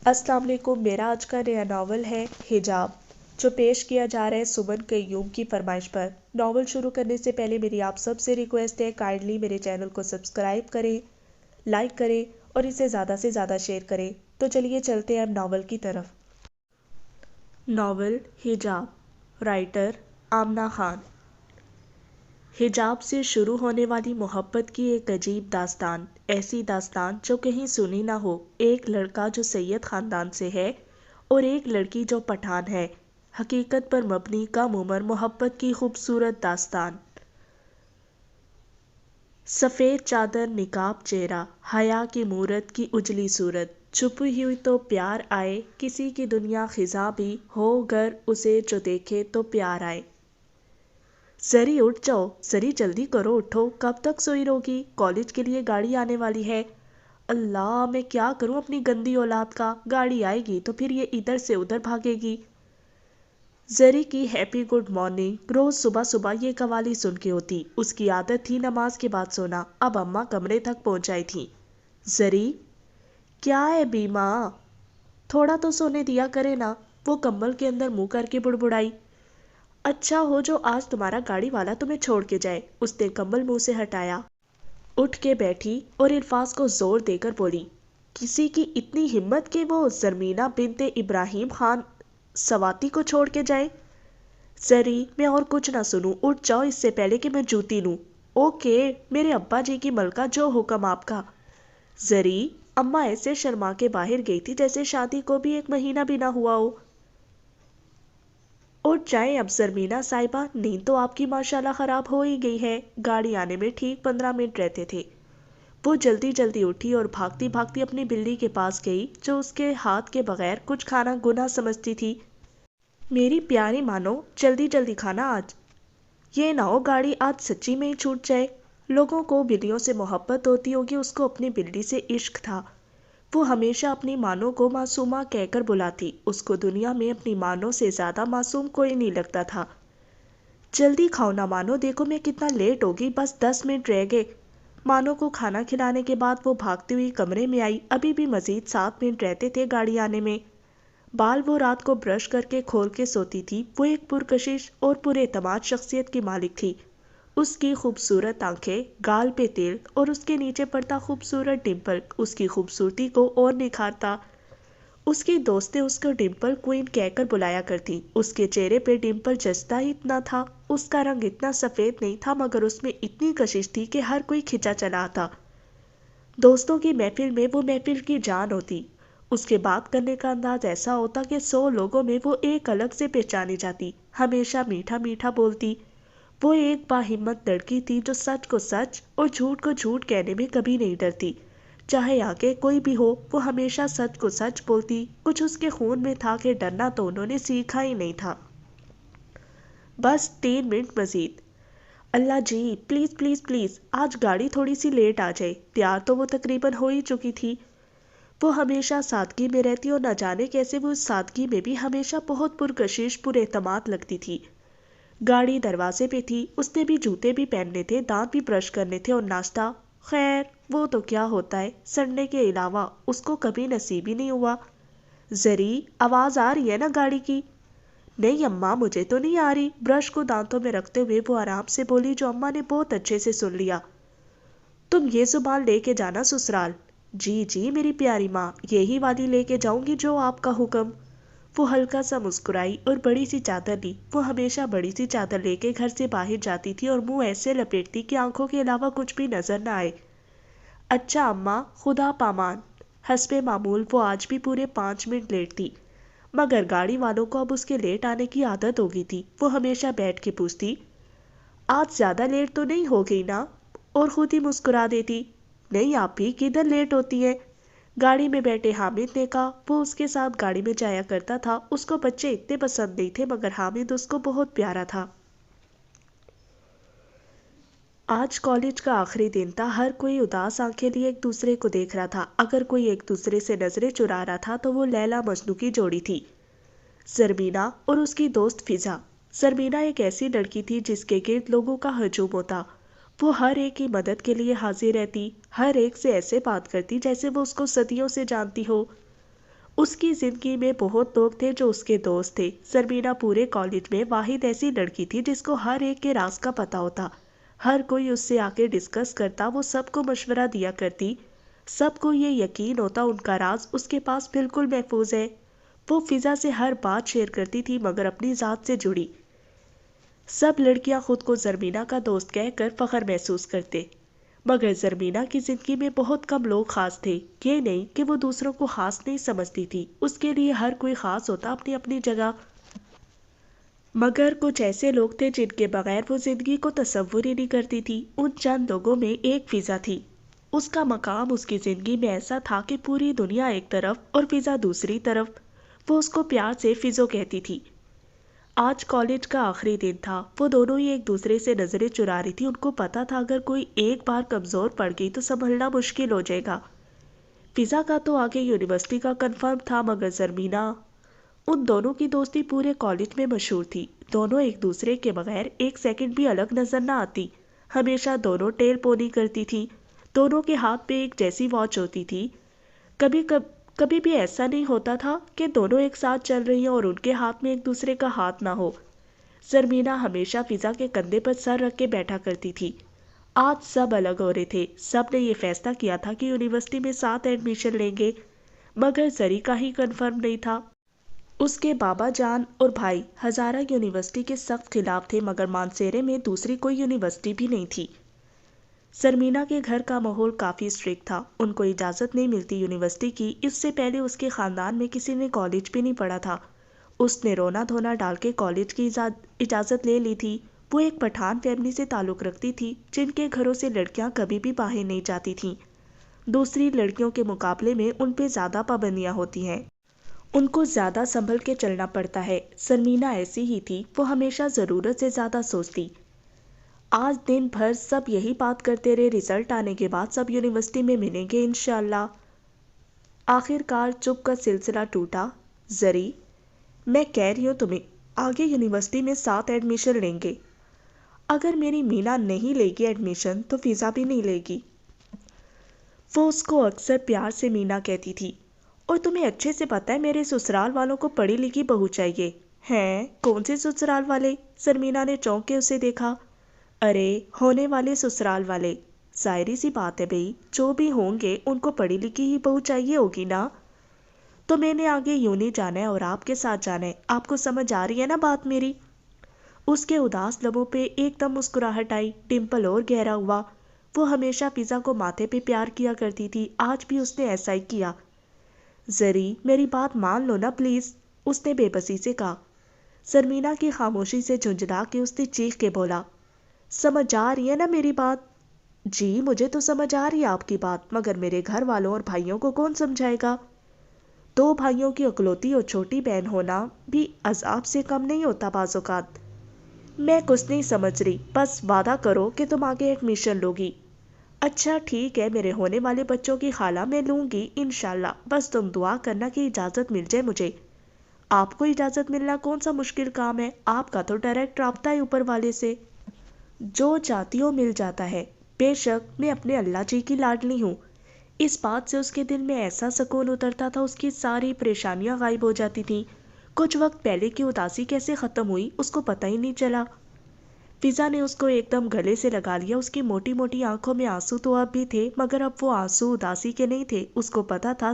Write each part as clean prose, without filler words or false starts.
السلام علیکم۔ میرا آج کا نیا ناول ہے حجاب، جو پیش کیا جا رہا ہے سمن قیوم کی فرمائش پر۔ ناول شروع کرنے سے پہلے میری آپ سب سے ریکویسٹ ہے، کائنڈلی میرے چینل کو سبسکرائب کریں، لائک کریں اور اسے زیادہ سے زیادہ شیئر کریں۔ تو چلیے چلتے ہیں اب ناول کی طرف۔ ناول حجاب، رائٹر آمنہ خان۔ حجاب سے شروع ہونے والی محبت کی ایک عجیب داستان، ایسی داستان جو کہیں سنی نہ ہو۔ ایک لڑکا جو سید خاندان سے ہے اور ایک لڑکی جو پٹھان ہے، حقیقت پر مبنی کم عمر محبت کی خوبصورت داستان۔ سفید چادر نقاب چہرہ، حیا کی مورت کی اجلی صورت، چھپی ہوئی تو پیار آئے، کسی کی دنیا خزاں بھی ہو گر اسے جو دیکھے تو پیار آئے۔ زری اٹھ جاؤ، زری جلدی کرو، اٹھو، کب تک سوئی رہوگی؟ کالج کے لیے گاڑی آنے والی ہے۔ اللہ، میں کیا کروں اپنی گندی اولاد کا؟ گاڑی آئے گی تو پھر یہ ادھر سے ادھر بھاگے گی۔ زری کی ہیپی گڈ مارننگ روز صبح صبح یہ قوالی سن کے ہوتی۔ اس کی عادت تھی نماز کے بعد سونا۔ اب اماں کمرے تک پہنچائی تھی۔ زری، کیا ہے بیمہ؟ تھوڑا تو سونے دیا کرے نا۔ وہ کمبل کے اندر منہ کر کے بڑبڑائی۔ اچھا ہو جو آج تمہارا گاڑی والا تمہیں چھوڑ کے جائے۔ اس نے کمبل منہ سے ہٹایا، اٹھ کے بیٹھی اور الفاظ کو زور دے کر بولی، کسی کی اتنی ہمت کہ وہ زرمینہ بنت ابراہیم خان سواتی کو چھوڑ کے جائے؟ زری، میں اور کچھ نہ سنوں، اٹھ جاؤ اس سے پہلے کہ میں جوتی لوں۔ اوکے، میرے ابا جی کی ملکہ، جو حکم آپ کا۔ زری، اماں ایسے شرما کے باہر گئی تھی جیسے شادی کو بھی ایک مہینہ بھی نہ ہوا ہو۔ اٹھ جائیں اب زرمینہ صاحبہ، نیند تو آپ کی ماشاءاللہ خراب ہو ہی گئی ہے۔ گاڑی آنے میں ٹھیک 15 منٹ رہتے تھے۔ وہ جلدی جلدی اٹھی اور بھاگتی بھاگتی اپنی بلی کے پاس گئی، جو اس کے ہاتھ کے بغیر کچھ کھانا گناہ سمجھتی تھی۔ میری پیاری مانو، جلدی جلدی کھانا آج، یہ نہ ہو گاڑی آج سچی میں ہی چھوٹ جائے۔ لوگوں کو بلیوں سے محبت ہوتی ہوگی، اس کو اپنی بلی سے عشق تھا۔ وہ ہمیشہ اپنی مانو کو معصومہ کہہ کر بلاتی۔ اس کو دنیا میں اپنی مانو سے زیادہ معصوم کوئی نہیں لگتا تھا۔ جلدی کھاؤ نا مانو، دیکھو میں کتنا لیٹ ہوگی، بس 10 منٹ رہ گئے۔ مانو کو کھانا کھلانے کے بعد وہ بھاگتی ہوئی کمرے میں آئی۔ ابھی بھی مزید 7 منٹ رہتے تھے گاڑی آنے میں۔ بال وہ رات کو برش کر کے کھول کے سوتی تھی۔ وہ ایک پرکشش اور پر اعتماد شخصیت کی مالک تھی۔ اس کی خوبصورت آنکھیں، گال پہ تیل اور اس کے نیچے پڑتا خوبصورت ڈمپل اس کی خوبصورتی کو اور نکھارتا۔ اس کی دوستیں اس کو ڈمپل کوئین کہہ کر بلایا کرتی۔ اس کے چہرے پہ ڈمپل جچتا ہی اتنا تھا۔ اس کا رنگ اتنا سفید نہیں تھا، مگر اس میں اتنی کشش تھی کہ ہر کوئی کھنچا چلا آتا۔ دوستوں کی محفل میں وہ محفل کی جان ہوتی۔ اس کے بات کرنے کا انداز ایسا ہوتا کہ 100 لوگوں میں وہ ایک الگ سے پہچانی جاتی۔ ہمیشہ میٹھا میٹھا بولتی۔ وہ ایک باہمت لڑکی تھی جو سچ کو سچ اور جھوٹ کو جھوٹ کہنے میں کبھی نہیں ڈرتی۔ چاہے آگے کوئی بھی ہو، وہ ہمیشہ سچ کو سچ بولتی۔ کچھ اس کے خون میں تھا کہ ڈرنا تو انہوں نے سیکھا ہی نہیں تھا۔ بس 3 منٹ مزید۔ اللہ جی، پلیز پلیز پلیز، آج گاڑی تھوڑی سی لیٹ آ جائے۔ تیار تو وہ تقریباً ہو ہی چکی تھی۔ وہ ہمیشہ سادگی میں رہتی اور نہ جانے کیسے وہ اس سادگی میں بھی ہمیشہ بہت پرکشش پر اعتماد لگتی تھی۔ گاڑی دروازے پہ تھی۔ اس نے بھی جوتے بھی پہننے تھے، دانت بھی برش کرنے تھے اور ناشتہ، خیر وہ تو کیا ہوتا ہے، سڑنے کے علاوہ اس کو کبھی نصیب ہی نہیں ہوا۔ زری، آواز آ رہی ہے نا گاڑی کی؟ نہیں اماں، مجھے تو نہیں آ رہی۔ برش کو دانتوں میں رکھتے ہوئے وہ آرام سے بولی، جو اماں نے بہت اچھے سے سن لیا۔ تم یہ زبان لے کے جانا سسرال۔ جی جی میری پیاری ماں، یہی والی لے کے جاؤں گی جو آپ کا حکم۔ وہ ہلکا سا مسکرائی اور بڑی سی چادر لی۔ وہ ہمیشہ بڑی سی چادر لے کے گھر سے باہر جاتی تھی اور منہ ایسے لپیٹتی کہ آنکھوں کے علاوہ کچھ بھی نظر نہ آئے۔ اچھا اماں، خدا پامان۔ حسب معمول وہ آج بھی پورے 5 منٹ لیٹ تھی، مگر گاڑی والوں کو اب اس کے لیٹ آنے کی عادت ہو گئی تھی۔ وہ ہمیشہ بیٹھ کے پوچھتی، آج زیادہ لیٹ تو نہیں ہو گئی نا؟ اور خود ہی مسکرا دیتی، نہیں آپ بھی کدھر لیٹ ہوتی ہیں۔ گاڑی میں بیٹھے حامد نے کہا، وہ اس کے ساتھ گاڑی میں جایا کرتا تھا۔ اس کو بچے اتنے پسند نہیں تھے، مگر حامد اس کو بہت پیارا تھا۔ آج کالج کا آخری دن تھا۔ ہر کوئی اداس آنکھیں لیے ایک دوسرے کو دیکھ رہا تھا۔ اگر کوئی ایک دوسرے سے نظریں چرا رہا تھا تو وہ لیلا مجنوں کی جوڑی تھی، زرمینہ اور اس کی دوست فضا۔ زرمینہ ایک ایسی لڑکی تھی جس کے گرد لوگوں کا ہجوم ہوتا۔ وہ ہر ایک کی مدد کے لیے حاضر رہتی، ہر ایک سے ایسے بات کرتی جیسے وہ اس کو صدیوں سے جانتی ہو۔ اس کی زندگی میں بہت لوگ تھے جو اس کے دوست تھے۔ زرمینہ پورے کالج میں واحد ایسی لڑکی تھی جس کو ہر ایک کے راز کا پتہ ہوتا، ہر کوئی اس سے آ کے ڈسکس کرتا، وہ سب کو مشورہ دیا کرتی، سب کو یہ یقین ہوتا ان کا راز اس کے پاس بالکل محفوظ ہے۔ وہ فضا سے ہر بات شیئر کرتی تھی مگر اپنی ذات سے جڑی۔ سب لڑکیاں خود کو زرمینہ کا دوست کہہ کر فخر محسوس کرتے، مگر زرمینہ کی زندگی میں بہت کم لوگ خاص تھے۔ یہ نہیں کہ وہ دوسروں کو خاص نہیں سمجھتی تھی، اس کے لیے ہر کوئی خاص ہوتا اپنی اپنی جگہ، مگر کچھ ایسے لوگ تھے جن کے بغیر وہ زندگی کو تصور ہی نہیں کرتی تھی۔ ان چند لوگوں میں ایک فضا تھی۔ اس کا مقام اس کی زندگی میں ایسا تھا کہ پوری دنیا ایک طرف اور فضا دوسری طرف۔ وہ اس کو پیار سے فضو کہتی تھی۔ آج کالج کا آخری دن تھا، وہ دونوں ہی ایک دوسرے سے نظریں چرا رہی تھی۔ ان کو پتا تھا اگر کوئی ایک بار کمزور پڑ گئی تو سنبھلنا مشکل ہو جائے گا۔ فضا کا تو آگے یونیورسٹی کا کنفرم تھا، مگر زرمینہ، ان دونوں کی دوستی پورے کالج میں مشہور تھی۔ دونوں ایک دوسرے کے بغیر ایک سیکنڈ بھی الگ نظر نہ آتی، ہمیشہ دونوں ٹیل پونی کرتی تھی، دونوں کے ہاتھ پہ ایک جیسی واچ ہوتی تھی۔ کبھی بھی ایسا نہیں ہوتا تھا کہ دونوں ایک ساتھ چل رہی ہیں اور ان کے ہاتھ میں ایک دوسرے کا ہاتھ نہ ہو۔ زرمینہ ہمیشہ فضا کے کندھے پر سر رکھ کے بیٹھا کرتی تھی۔ آج سب الگ ہو رہے تھے، سب نے یہ فیصلہ کیا تھا کہ یونیورسٹی میں ساتھ ایڈمیشن لیں گے، مگر زری کا ہی کنفرم نہیں تھا۔ اس کے بابا جان اور بھائی ہزارہ یونیورسٹی کے سخت خلاف تھے، مگر مانسیرے میں دوسری کوئی یونیورسٹی بھی نہیں تھی۔ زرمینہ کے گھر کا ماحول کافی اسٹرکٹ تھا، ان کو اجازت نہیں ملتی یونیورسٹی کی۔ اس سے پہلے اس کے خاندان میں کسی نے کالج بھی نہیں پڑھا تھا، اس نے رونا دھونا ڈال کے کالج کی اجازت لے لی تھی۔ وہ ایک پٹھان فیملی سے تعلق رکھتی تھی جن کے گھروں سے لڑکیاں کبھی بھی باہر نہیں جاتی تھیں، دوسری لڑکیوں کے مقابلے میں ان پہ زیادہ پابندیاں ہوتی ہیں، ان کو زیادہ سنبھل کے چلنا پڑتا ہے۔ زرمینہ ایسی ہی تھی، وہ ہمیشہ ضرورت سے زیادہ سوچتی۔ آج دن بھر سب یہی بات کرتے رہے، رزلٹ آنے کے بعد سب یونیورسٹی میں ملیں گے انشاءاللہ۔ آخر کار چپ کا سلسلہ ٹوٹا۔ زری، میں کہہ رہی ہوں تمہیں، آگے یونیورسٹی میں ساتھ ایڈمیشن لیں گے۔ اگر میری مینا نہیں لے گی ایڈمیشن تو فضا بھی نہیں لے گی۔ وہ اس کو اکثر پیار سے مینا کہتی تھی۔ اور تمہیں اچھے سے پتہ ہے میرے سسرال والوں کو پڑھی لکھی بہو چاہیے۔ ہیں؟ کون سے سسرال والے؟ زرمینہ نے چونک کے اسے دیکھا۔ ارے ہونے والے سسرال والے، ظاہری سی بات ہے بھئی، جو بھی ہوں گے ان کو پڑھی لکھی ہی بہو چاہیے ہوگی نا۔ تو میں نے آگے یوں نہیں جانا ہے اور آپ کے ساتھ جانا ہے، آپ کو سمجھ آ رہی ہے نا بات میری؟ اس کے اداس لبوں پہ ایک دم مسکراہٹ آئی، ڈمپل اور گہرا ہوا۔ وہ ہمیشہ فضا کو ماتھے پہ پیار کیا کرتی تھی، آج بھی اس نے ایسا ہی کیا۔ زری، میری بات مان لو نا پلیز، اس نے بے بسی سے کہا۔ زرمینہ کی خاموشی سے جھنجھلا کے اس نے چیخ کے بولا، سمجھ آ رہی ہے نا میری بات؟ جی مجھے تو سمجھ آ رہی ہے آپ کی بات، مگر میرے گھر والوں اور بھائیوں کو کون سمجھائے گا؟ دو بھائیوں کی اکلوتی اور چھوٹی بہن ہونا بھی عذاب سے کم نہیں ہوتا بعض اوقات۔ میں کچھ نہیں سمجھ رہی، بس وعدہ کرو کہ تم آگے ایڈمیشن لوگی۔ اچھا ٹھیک ہے، میرے ہونے والے بچوں کی خالہ میں لوں گی انشاءاللہ، بس تم دعا کرنا کہ اجازت مل جائے مجھے۔ آپ کو اجازت ملنا کون سا مشکل کام ہے، آپ کا تو ڈائریکٹ رابطہ ہے اوپر والے سے، جو چاہتی ہو مل جاتا ہے۔ بے شک میں اپنے اللہ جی کی لاڈلی ہوں۔ اس بات سے اس کے دل میں ایسا سکون اترتا تھا، اس کی ساری پریشانیاں غائب ہو جاتی تھیں۔ کچھ وقت پہلے کی اداسی کیسے ختم ہوئی اس کو پتہ ہی نہیں چلا۔ فضا نے اس کو ایک دم گلے سے لگا لیا، اس کی موٹی موٹی آنکھوں میں آنسو تو اب بھی تھے، مگر اب وہ آنسو اداسی کے نہیں تھے۔ اس کو پتا تھا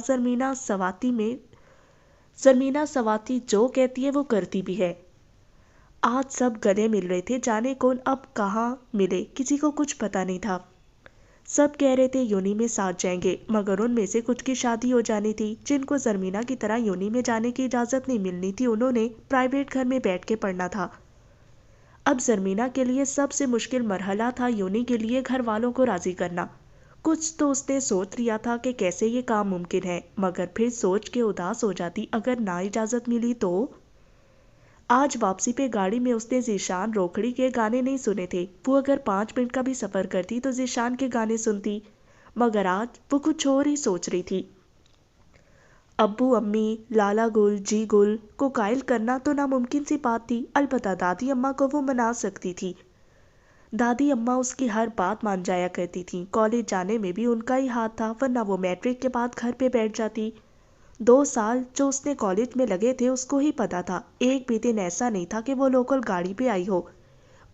زرمینہ سواتی جو کہتی ہے وہ کرتی بھی ہے۔ آج سب گلے مل رہے تھے، جانے کون اب کہاں ملے، کسی کو کچھ پتا نہیں تھا۔ سب کہہ رہے تھے یونی میں ساتھ جائیں گے، مگر ان میں سے کچھ کی شادی ہو جانی تھی، جن کو زرمینہ کی طرح یونی میں جانے کی اجازت نہیں ملنی تھی، انہوں نے پرائیویٹ گھر میں بیٹھ کے پڑھنا تھا۔ اب زرمینہ کے لیے سب سے مشکل مرحلہ تھا یونی کے لیے گھر والوں کو راضی کرنا۔ کچھ تو اس نے سوچ لیا تھا کہ کیسے یہ کام ممکن ہے، مگر پھر سوچ کے اداس ہو جاتی اگر نہ اجازت ملی تو۔ آج واپسی پہ گاڑی میں اس نے ذیشان روکھڑی کے گانے نہیں سنے تھے، وہ اگر 5 منٹ کا بھی سفر کرتی تو ذیشان کے گانے سنتی، مگر آج وہ کچھ اور ہی سوچ رہی تھی۔ ابو امی، لالا گل، جی گل کو قائل کرنا تو ناممکن سی بات تھی، البتہ دادی اماں کو وہ منا سکتی تھی۔ دادی اماں اس کی ہر بات مان جایا کرتی تھیں، کالج جانے میں بھی ان کا ہی ہاتھ تھا، ورنہ وہ میٹرک کے بعد گھر پہ بیٹھ جاتی۔ 2 سال جو اس نے کالج میں لگے تھے اس کو ہی پتا تھا، ایک بھی دن ایسا نہیں تھا کہ وہ لوکل گاڑی پہ آئی ہو۔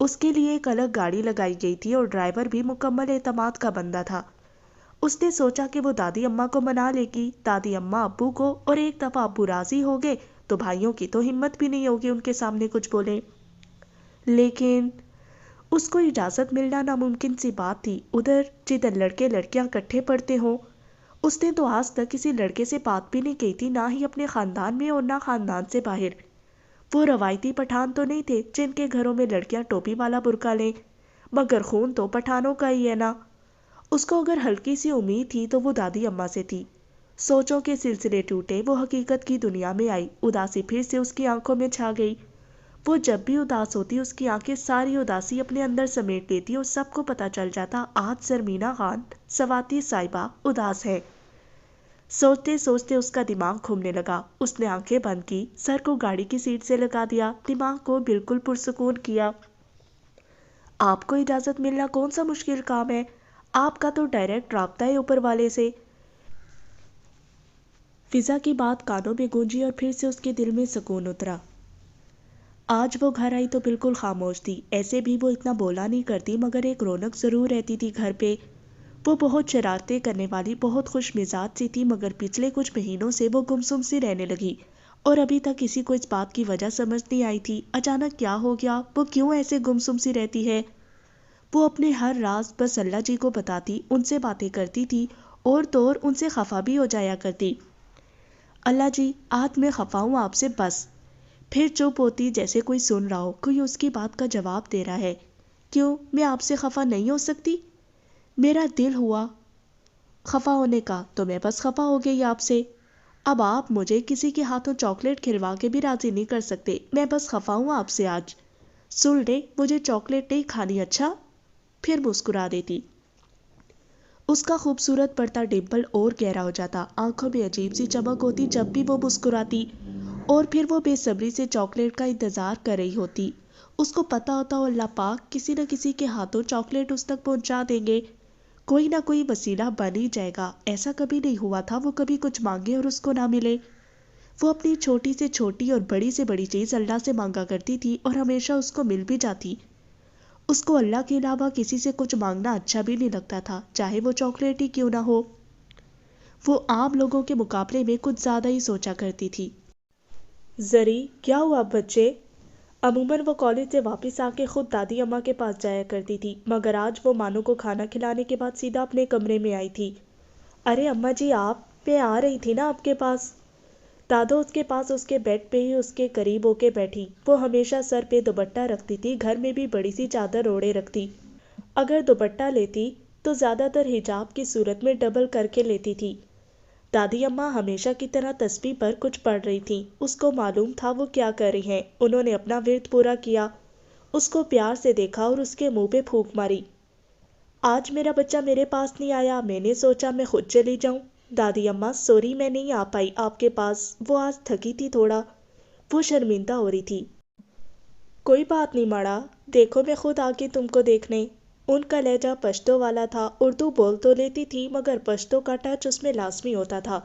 اس کے لیے ایک الگ گاڑی لگائی گئی تھی اور ڈرائیور بھی مکمل اعتماد کا بندہ تھا۔ اس نے سوچا کہ وہ دادی اماں کو منا لے گی، دادی اماں ابو کو، اور ایک دفعہ ابو راضی ہو گئے تو بھائیوں کی تو ہمت بھی نہیں ہوگی ان کے سامنے کچھ بولے۔ لیکن اس کو اجازت ملنا ناممکن سی بات تھی۔ ادھر جدھر لڑکے لڑکیاں اکٹھے پڑھتے ہوں، اس نے تو آج تک کسی لڑکے سے بات بھی نہیں کی تھی، نہ ہی اپنے خاندان میں اور نہ خاندان سے باہر۔ وہ روایتی پٹھان تو نہیں تھے جن کے گھروں میں لڑکیاں ٹوپی والا برقع لیں، مگر خون تو پٹھانوں کا ہی ہے نا۔ اس کو اگر ہلکی سی امید تھی تو وہ دادی اماں سے تھی۔ سوچوں کے سلسلے ٹوٹے، وہ حقیقت کی دنیا میں آئی۔ اداسی پھر سے اس کی آنکھوں میں چھا گئی۔ وہ جب بھی اداس ہوتی اس کی آنکھیں ساری اداسی اپنے اندر سمیٹ لیتی اور سب کو پتا چل جاتا آج زرمینہ خان سواتی صاحبہ اداس ہے۔ سوچتے سوچتے اس کا دماغ گھومنے لگا۔ اس نے آنکھیں بند کی، سر کو گاڑی کی سیٹ سے لگا دیا، دماغ کو بالکل پرسکون کیا۔ آپ کو اجازت ملنا کون سا مشکل کام ہے، آپ کا تو ڈائریکٹ رابطہ ہے اوپر والے سے۔ فضا کی بات کانوں میں گونجی اور پھر سے اس کے دل میں سکون اترا۔ آج وہ گھر آئی تو بالکل خاموش تھی، ایسے بھی وہ اتنا بولا نہیں کرتی مگر ایک رونق ضرور رہتی تھی گھر پہ۔ وہ بہت شرارتیں کرنے والی، بہت خوش مزاج سی تھی، مگر پچھلے کچھ مہینوں سے وہ گمسم سی رہنے لگی اور ابھی تک کسی کو اس بات کی وجہ سمجھ نہیں آئی تھی اچانک کیا ہو گیا، وہ کیوں ایسے گمسم سی رہتی ہے۔ وہ اپنے ہر راز بس اللہ جی کو بتاتی، ان سے باتیں کرتی تھی اور تو اور ان سے خفا بھی ہو جایا کرتی۔ اللہ جی آج میں خفا ہوں آپ سے بس، پھر چپ ہوتی جیسے کوئی سن رہا ہو، کوئی اس کی بات کا جواب دے رہا ہے۔ کیوں میں آپ سے خفا نہیں ہو سکتی؟ میرا دل ہوا خفا ہونے کا تو میں بس خفا ہو گئی آپ سے۔ اب آپ مجھے کسی کے ہاتھوں چاکلیٹ کھلوا کے بھی راضی نہیں کر سکتے، میں بس خفا ہوں آپ سے آج۔ سن لے مجھے چاکلیٹ نہیں کھانی اچھا؟ پھر مسکرا دیتی۔ اس کا خوبصورت پڑتا ڈمپل اور گہرا ہو جاتا، آنکھوں میں عجیب سی چمک ہوتی جب بھی وہ مسکراتی، اور پھر وہ بے صبری سے چاکلیٹ کا انتظار کر رہی ہوتی۔ اس کو پتا ہوتا اللہ پاک کسی نہ کسی کے ہاتھوں چاکلیٹ اس تک پہنچا دیں گے، کوئی نہ کوئی وسیلہ بن ہی جائے گا۔ ایسا کبھی نہیں ہوا تھا وہ کبھی کچھ مانگے اور اس کو نہ ملے۔ وہ اپنی چھوٹی سے چھوٹی اور بڑی سے بڑی چیز اللہ سے مانگا کرتی تھی اور ہمیشہ اس کو مل بھی جاتی۔ اس کو اللہ کے علاوہ کسی سے کچھ مانگنا اچھا بھی نہیں لگتا تھا، چاہے وہ چاکلیٹ ہی کیوں نہ ہو۔ وہ عام لوگوں کے مقابلے میں کچھ زیادہ ہی سوچا کرتی تھی۔ زری کیا ہوا بچے؟ عموماً وہ کالج سے واپس آ کے خود دادی اماں کے پاس جایا کرتی تھی، مگر آج وہ مانو کو کھانا کھلانے کے بعد سیدھا اپنے کمرے میں آئی تھی۔ ارے اماں جی میں آ رہی تھی نا آپ کے پاس۔ دادو اس کے پاس اس کے بیڈ پہ ہی اس کے قریب ہو کے بیٹھی۔ وہ ہمیشہ سر پہ دوپٹہ رکھتی تھی، گھر میں بھی بڑی سی چادر اوڑھے رکھتی۔ اگر دوپٹہ لیتی تو زیادہ تر حجاب کی صورت میں ڈبل کر کے لیتی تھی۔ دادی اماں ہمیشہ کی طرح تسبیح پر کچھ پڑھ رہی تھیں، اس کو معلوم تھا وہ کیا کر رہی ہیں۔ انہوں نے اپنا ورد پورا کیا، اس کو پیار سے دیکھا اور اس کے منہ پہ پھونک ماری۔ آج میرا بچہ میرے پاس نہیں آیا، میں نے سوچا میں خود چلی جاؤں۔ دادی اماں سوری میں نہیں آ پائی آپ کے پاس، وہ آج تھکی تھی تھوڑا۔ وہ شرمندہ ہو رہی تھی۔ کوئی بات نہیں ماڑا، دیکھو میں خود آ کے تم کو دیکھنے۔ ان کا لہجہ پشتو والا تھا، اردو بول تو لیتی تھی مگر پشتو کا ٹچ اس میں لازمی ہوتا تھا۔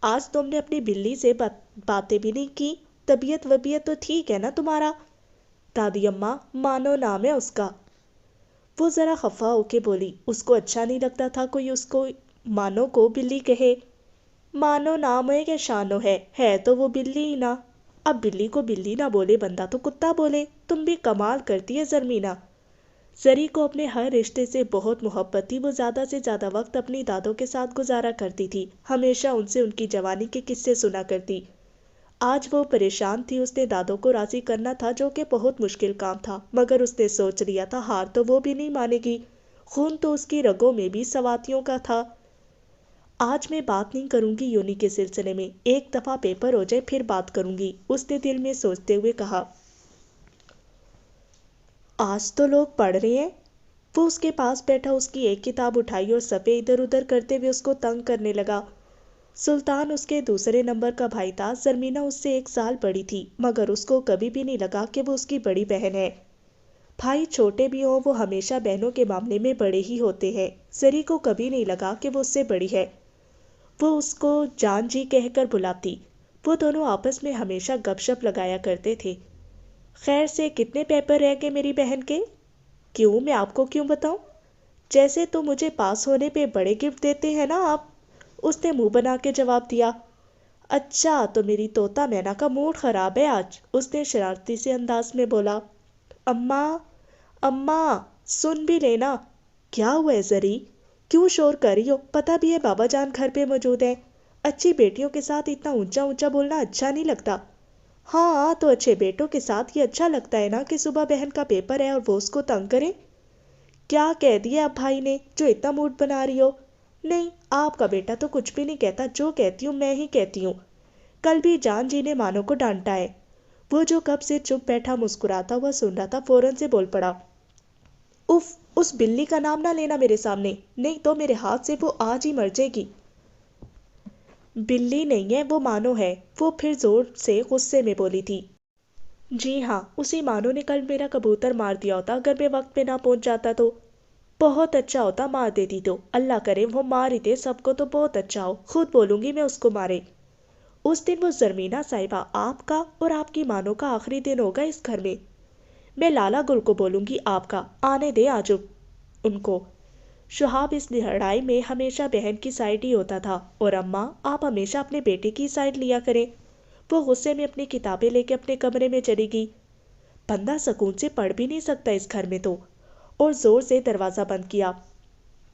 آج تم نے اپنی بلی سے باتیں بھی نہیں کی، طبیعت وبیعت تو ٹھیک ہے نا تمہارا؟ دادی اماں مانو نام ہے اس کا۔ وہ ذرا خفا ہو کے بولی، اس کو اچھا نہیں لگتا تھا کوئی اس کو مانو کو بلی کہے۔ مانو نام ہے کہ شانو ہے تو وہ بلی ہی نا۔ اب بلی کو بلی نہ بولے بندہ تو کتا بولے۔ تم بھی کمال کرتی ہے زرمینہ۔ زری کو اپنے ہر رشتے سے بہت محبت تھی، وہ زیادہ سے زیادہ وقت اپنی دادوں کے ساتھ گزارا کرتی تھی، ہمیشہ ان سے ان کی جوانی کے قصے سنا کرتی۔ آج وہ پریشان تھی، اس نے دادوں کو راضی کرنا تھا جو کہ بہت مشکل کام تھا، مگر اس نے سوچ لیا تھا ہار تو وہ بھی نہیں مانے گی، خون تو اس کی رگوں میں بھی سواتیوں کا تھا۔ آج میں بات نہیں کروں گی یونی کے سلسلے میں، ایک دفعہ پیپر ہو جائے پھر بات کروں گی، اس نے دل میں سوچتے ہوئے کہا۔ آج تو لوگ پڑھ رہے ہیں۔ وہ اس کے پاس بیٹھا اس کی ایک کتاب اٹھائی اور صفحے ادھر ادھر کرتے ہوئے اس کو تنگ کرنے لگا۔ سلطان اس کے دوسرے نمبر کا بھائی تھا، زرمینہ اس سے 1 سال بڑی تھی، مگر اس کو کبھی بھی نہیں لگا کہ وہ اس کی بڑی بہن ہے۔ بھائی چھوٹے بھی ہوں وہ ہمیشہ بہنوں کے معاملے میں بڑے ہی ہوتے ہیں، زری کو کبھی نہیں لگا کہ وہ اس سے بڑی ہے۔ وہ اس کو جان جی کہہ کر بلاتی۔ وہ دونوں آپس میں ہمیشہ گپ شپ لگایا کرتے تھے۔ خیر سے کتنے پیپر رہ گئے میری بہن کے؟ کیوں، میں آپ کو کیوں بتاؤں؟ جیسے تو مجھے پاس ہونے پہ بڑے گفٹ دیتے ہیں نا آپ، اس نے منہ بنا کے جواب دیا۔ اچھا، تو میری طوطا مینا کا موڈ خراب ہے آج، اس نے شرارتی سے انداز میں بولا۔ اماں، اماں، سن بھی لینا۔ کیا ہوا ہے زری؟ کیوں شور کر رہی ہو؟ پتہ بھی ہے بابا جان گھر پہ موجود ہیں۔ اچھی بیٹیوں کے ساتھ اتنا اونچا اونچا بولنا اچھا نہیں لگتا۔ ہاں تو اچھے بیٹوں کے ساتھ یہ اچھا لگتا ہے نا کہ صبح بہن کا پیپر ہے اور وہ اس کو تنگ کریں۔ کیا کہہ دیا اب بھائی نے جو اتنا موڈ بنا رہی ہو؟ نہیں، آپ کا بیٹا تو کچھ بھی نہیں کہتا، جو کہتی ہوں میں ہی کہتی ہوں۔ کل بھی جان جی نے مانو کو ڈانٹا ہے۔ وہ جو کب سے چپ بیٹھا مسکراتا ہوا سن رہا تھا فوراً سے بول پڑا۔ اف، اس بلی کا نام نہ لینا میرے سامنے، نہیں تو میرے ہاتھ سے وہ آج ہی مر جائے گی۔ بلی نہیں ہے، وہ مانو ہے، وہ پھر زور سے غصے میں بولی تھی۔ جی ہاں، اسی مانو نے کل میرا کبوتر مار دیا ہوتا اگر میں وقت پہ نہ پہنچ جاتا تو۔ بہت اچھا ہوتا مار دیتی تو، اللہ کرے وہ مار ہی دے سب کو تو بہت اچھا ہو، خود بولوں گی میں اس کو مارے۔ اس دن وہ زرمینہ صاحبہ آپ کا اور آپ کی مانو کا آخری دن ہوگا اس گھر میں۔ میں لالا گل کو بولوں گی آپ کا، آنے دے آج ان کو۔ شہاب اس لڑائی میں ہمیشہ بہن کی سائڈ ہی ہوتا تھا، اور اماں آپ ہمیشہ اپنے بیٹے کی سائڈ لیا کریں۔ وہ غصے میں اپنی کتابیں لے کے اپنے کمرے میں چلی گئی۔ بندہ سکون سے پڑھ بھی نہیں سکتا اس گھر میں تو، اور زور سے دروازہ بند کیا۔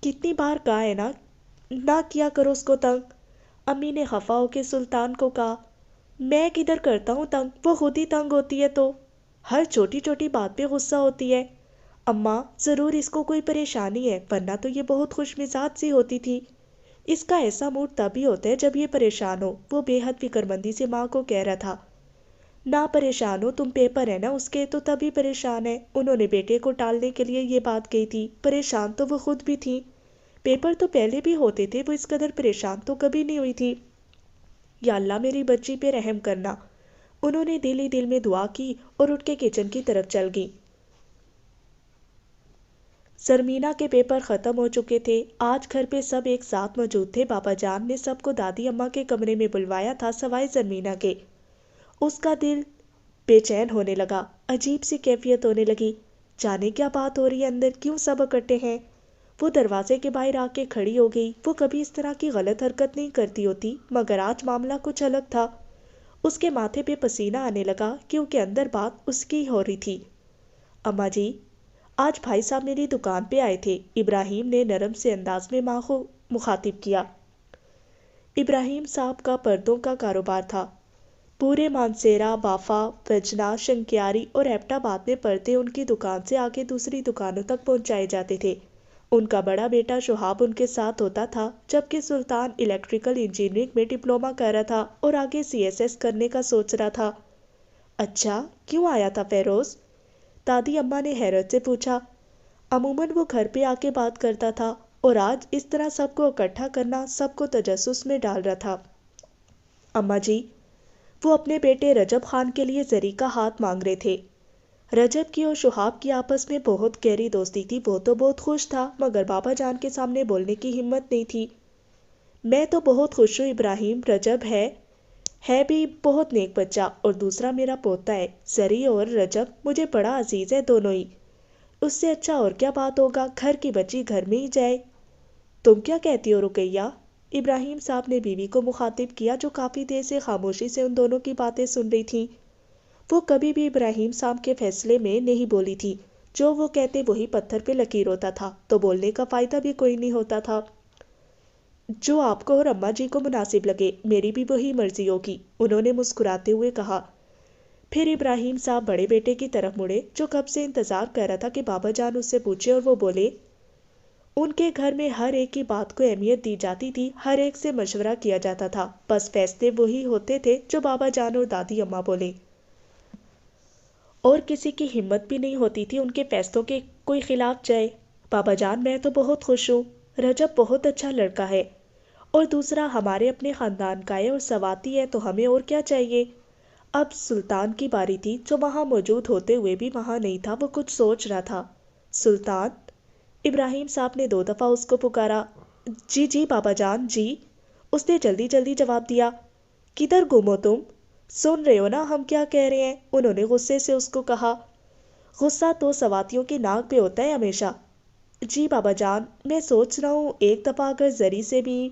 کتنی بار کہا ہے نہ کیا کرو اس کو تنگ، امی نے خفا ہو کے سلطان کو کہا۔ میں کدھر کرتا ہوں تنگ، وہ خود ہی تنگ ہوتی ہے تو، ہر چھوٹی چھوٹی بات پہ غصہ ہوتی ہے۔ اماں ضرور اس کو کوئی پریشانی ہے، ورنہ تو یہ بہت خوش مزاج سی ہوتی تھی۔ اس کا ایسا موڈ تبھی ہوتا ہے جب یہ پریشان ہو، وہ بے حد فکر مندی سے ماں کو کہہ رہا تھا۔ نہ پریشان ہو تم، پیپر ہے نا اس کے تو تبھی پریشان ہے، انہوں نے بیٹے کو ٹالنے کے لیے یہ بات کہی تھی، پریشان تو وہ خود بھی تھی۔ پیپر تو پہلے بھی ہوتے تھے، وہ اس قدر پریشان تو کبھی نہیں ہوئی تھی۔ یا اللہ میری بچی پہ رحم کرنا، انہوں نے دل ہی دل میں دعا کی اور اٹھ کے کچن کی طرف چل گئی۔ زرمینہ کے پیپر ختم ہو چکے تھے، آج گھر پہ سب ایک ساتھ موجود تھے۔ بابا جان نے سب کو دادی اماں کے کمرے میں بلوایا تھا سوائے زرمینہ کے۔ اس کا دل بے چین ہونے لگا، عجیب سی کیفیت ہونے لگی، جانے کیا بات ہو رہی ہے اندر، کیوں سب اکٹھے ہیں۔ وہ دروازے کے باہر آ کے کھڑی ہو گئی۔ وہ کبھی اس طرح کی غلط حرکت نہیں کرتی ہوتی، مگر آج معاملہ کچھ الگ تھا۔ اس کے ماتھے پہ پسینہ آنے لگا کیونکہ اندر بات اس کی ہو رہی تھی۔ اماں جی، آج بھائی صاحب میری دکان پہ آئے تھے، ابراہیم نے نرم سے انداز میں ماں کو مخاطب کیا۔ ابراہیم صاحب کا پردوں کا کاروبار تھا۔ پورے مانسیرا، بافا، وجنا، شنکیاری اور ایبٹ آباد میں پردے ان کی دکان سے آگے دوسری دکانوں تک پہنچائے جاتے تھے۔ ان کا بڑا بیٹا شہاب ان کے ساتھ ہوتا تھا، جبکہ سلطان الیکٹریکل انجینئرنگ میں ڈپلومہ کر رہا تھا اور آگے CSS کرنے کا سوچ رہا تھا۔ اچھا، کیوں آیا تھا فیروز؟ دادی اماں نے حیرت سے پوچھا۔ عموماً وہ گھر پہ آ کے بات کرتا تھا، اور آج اس طرح سب کو اکٹھا کرنا سب کو تجسس میں ڈال رہا تھا۔ اماں جی، وہ اپنے بیٹے رجب خان کے لیے زری کا ہاتھ مانگ رہے تھے۔ رجب کی اور شہاب کی آپس میں بہت گہری دوستی تھی، وہ تو بہت خوش تھا، مگر بابا جان کے سامنے بولنے کی ہمت نہیں تھی۔ میں تو بہت خوش ہوں ابراہیم، رجب ہے بھی بہت نیک بچہ، اور دوسرا میرا پوتا ہے زری، اور رجب مجھے بڑا عزیز ہے دونوں ہی۔ اس سے اچھا اور کیا بات ہوگا، گھر کی بچی گھر میں ہی جائے۔ تم کیا کہتی ہو رقیہ؟ ابراہیم صاحب نے بیوی کو مخاطب کیا، جو کافی دیر سے خاموشی سے ان دونوں کی باتیں سن رہی تھی۔ وہ کبھی بھی ابراہیم صاحب کے فیصلے میں نہیں بولی تھی، جو وہ کہتے وہی پتھر پہ لکیر ہوتا تھا، تو بولنے کا فائدہ بھی کوئی نہیں ہوتا تھا۔ جو آپ کو اور اماں جی کو مناسب لگے، میری بھی وہی مرضی ہوگی، انہوں نے مسکراتے ہوئے کہا۔ پھر ابراہیم صاحب بڑے بیٹے کی طرف مڑے، جو کب سے انتظار کر رہا تھا کہ بابا جان اس سے پوچھے، اور وہ بولے۔ ان کے گھر میں ہر ایک کی بات کو اہمیت دی جاتی تھی، ہر ایک سے مشورہ کیا جاتا تھا، بس فیصلے وہی ہوتے تھے جو بابا جان اور دادی اماں بولے، اور کسی کی ہمت بھی نہیں ہوتی تھی ان کے فیصلوں کے کوئی خلاف جائے۔ بابا جان، میں تو بہت خوش ہوں، رجب بہت اچھا لڑکا ہے، اور دوسرا ہمارے اپنے خاندان کا ہے اور سواتی ہے، تو ہمیں اور کیا چاہیے۔ اب سلطان کی باری تھی، جو وہاں موجود ہوتے ہوئے بھی وہاں نہیں تھا، وہ کچھ سوچ رہا تھا۔ سلطان، ابراہیم صاحب نے 2 دفعہ اس کو پکارا۔ جی جی بابا جان جی، اس نے جلدی جلدی جواب دیا، کدھر گم ہو تم؟ سن رہے ہو نا ہم کیا کہہ رہے ہیں؟ انہوں نے غصے سے اس کو کہا۔ غصہ تو سواتیوں کی ناک پہ ہوتا ہے ہمیشہ۔ جی بابا جان، میں سوچ رہا ہوں ایک دفعہ اگر زری سے بھی۔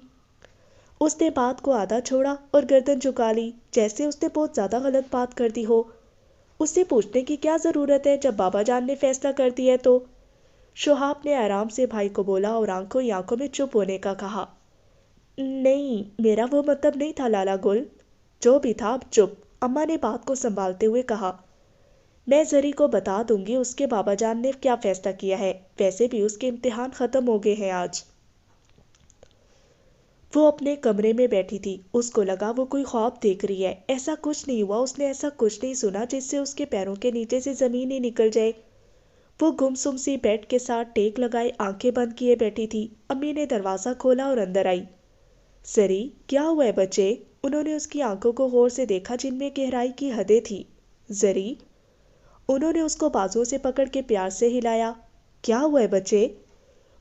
اس نے بات کو آدھا چھوڑا اور گردن جھکا لی، جیسے اس نے بہت زیادہ غلط بات کر دی ہو۔ اس سے پوچھنے کی کیا ضرورت ہے جب بابا جان نے فیصلہ کر دیا ہے تو؟ شہاب نے آرام سے بھائی کو بولا اور آنکھوں ہی آنکھوں میں چپ ہونے کا کہا۔ نہیں، میرا وہ مطلب نہیں تھا لالا گل۔ جو بھی تھا اب چپ، اماں نے بات کو سنبھالتے ہوئے کہا۔ میں زری کو بتا دوں گی اس کے بابا جان نے کیا فیصلہ کیا ہے، ویسے بھی اس کے امتحان ختم ہو گئے ہیں آج۔ وہ اپنے کمرے میں بیٹھی تھی، اس کو لگا وہ کوئی خواب دیکھ رہی ہے۔ ایسا کچھ نہیں ہوا، اس نے ایسا کچھ نہیں سنا جس سے اس کے پیروں کے نیچے سے زمین ہی نکل جائے۔ وہ گمسم سی بیڈ کے ساتھ ٹیک لگائے آنکھیں بند کیے بیٹھی تھی۔ امی نے دروازہ کھولا اور اندر آئی۔ زری، کیا ہوا ہے بچے؟ انہوں نے اس کی آنکھوں کو غور سے دیکھا جن میں گہرائی کی حدیں تھی۔ زری، انہوں نے اس کو بازو سے پکڑ کے پیار سے ہلایا۔ کیا ہوا ہے بچے؟